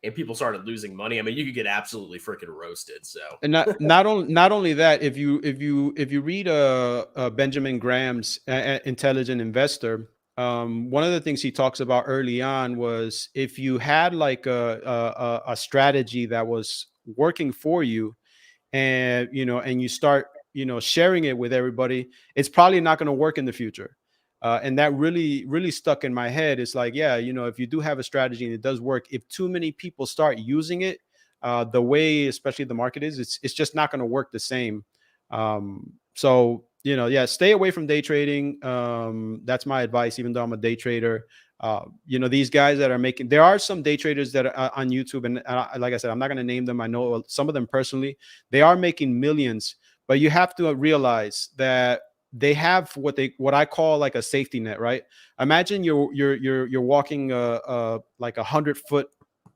and people started losing money, I mean, you could get absolutely freaking roasted. So, and not only that, if you read Benjamin Graham's Intelligent Investor, one of the things he talks about early on was if you had like a strategy that was working for you, and and you start sharing it with everybody, it's probably not going to work in the future. And that really stuck in my head. It's like, yeah, if you do have a strategy and it does work, if too many people start using it, the way, especially the market is, it's just not going to work the same. So, yeah, stay away from day trading. That's my advice, even though I'm a day trader. These guys that are making, there are some day traders that are on YouTube. And like I said, I'm not going to name them. I know some of them personally. They are making millions, but you have to realize that they have what I call like a safety net, right? Imagine you're walking like 100-foot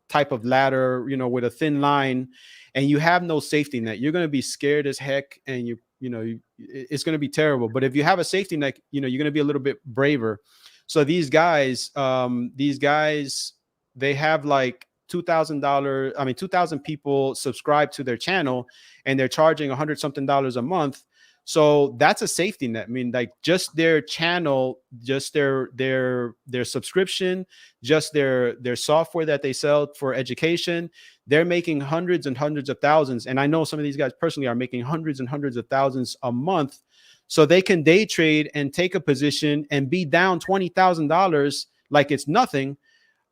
type of ladder, with a thin line, and you have no safety net. You're going to be scared as heck, and it's going to be terrible. But if you have a safety net, you're going to be a little bit braver. So these guys, they have like $2,000 people subscribe to their channel, and they're charging $100 something a month. So that's a safety net. I mean, like, just their channel, just their subscription, just their software that they sell for education, they're making hundreds and hundreds of thousands. And I know some of these guys personally are making hundreds and hundreds of thousands a month. So they can day trade and take a position and be down $20,000 like it's nothing.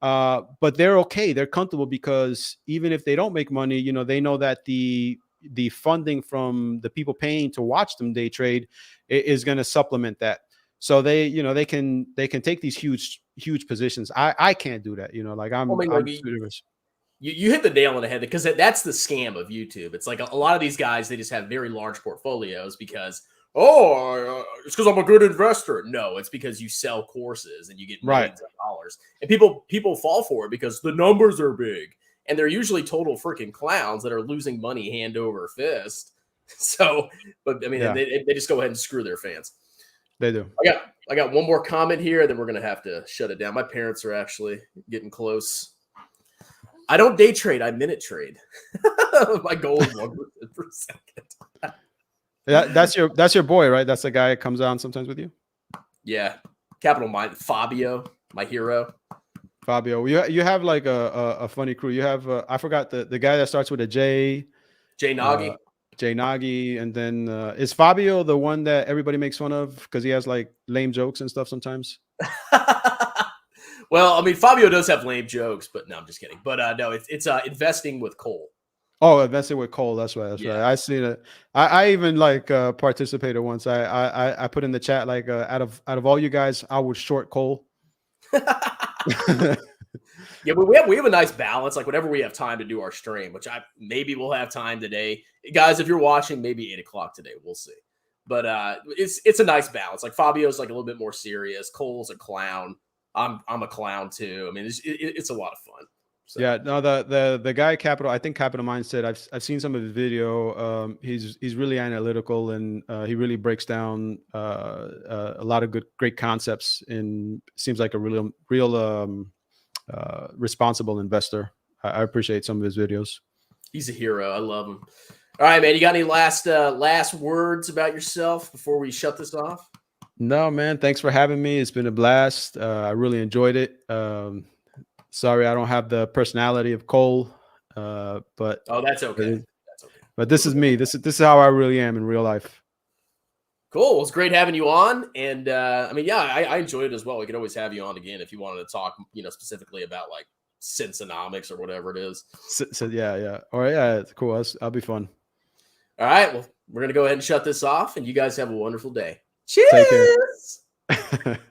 But they're okay. They're comfortable, because even if they don't make money, they know that the funding from the people paying to watch them day trade is going to supplement that. So they can take these huge positions. I can't do that. You hit the nail on the head, because that's the scam of YouTube. It's like a lot of these guys, they just have very large portfolios because, it's because I'm a good investor. No, it's because you sell courses and you get millions of dollars. And people fall for it because the numbers are big. And they're usually total freaking clowns that are losing money hand over fist. So, but I mean, they just go ahead and screw their fans. They do. I got one more comment here, then we're going to have to shut it down. My parents are actually getting close. I don't day trade. I minute trade. My goal is 1% per second. That's your boy, right? That's the guy that comes on sometimes with you. Yeah. Capital Mind. Fabio, my hero. Fabio, you have like a funny crew. You have I forgot the guy that starts with a J. Jay Nagy. Jay Nagy, and then is Fabio the one that everybody makes fun of because he has like lame jokes and stuff sometimes? Well, I mean, Fabio does have lame jokes, but no, I'm just kidding. But no, it's investing with Cole. Oh, investing with Cole. That's right. That's right. I seen it. I even like participated once. I put in the chat like out of all you guys, I would short Cole. Yeah, but we have a nice balance. Like whenever we have time to do our stream, which maybe we'll have time today, guys. If you're watching, maybe 8 o'clock today, we'll see. But it's a nice balance. Like Fabio's like a little bit more serious. Cole's a clown. I'm a clown too. I mean, it's a lot of fun. So. Yeah, no, the guy Capital, I think Capital Mind said I've seen some of his video. He's really analytical, and he really breaks down a lot of great concepts, and seems like a real responsible investor. I appreciate some of his videos. He's a hero. I love him. All right, man. You got any last words about yourself before we shut this off? No, man. Thanks for having me. It's been a blast. I really enjoyed it. Sorry, I don't have the personality of Cole, but that's okay. That's okay. But this is me. This is how I really am in real life. Cool. Well, it's great having you on, and I mean, yeah, I enjoyed it as well. We could always have you on again if you wanted to talk, specifically about like Sensonomics or whatever it is. So yeah. All right, yeah, it's cool. That'll be fun. All right. Well, we're gonna go ahead and shut this off, and you guys have a wonderful day. Cheers. Take care.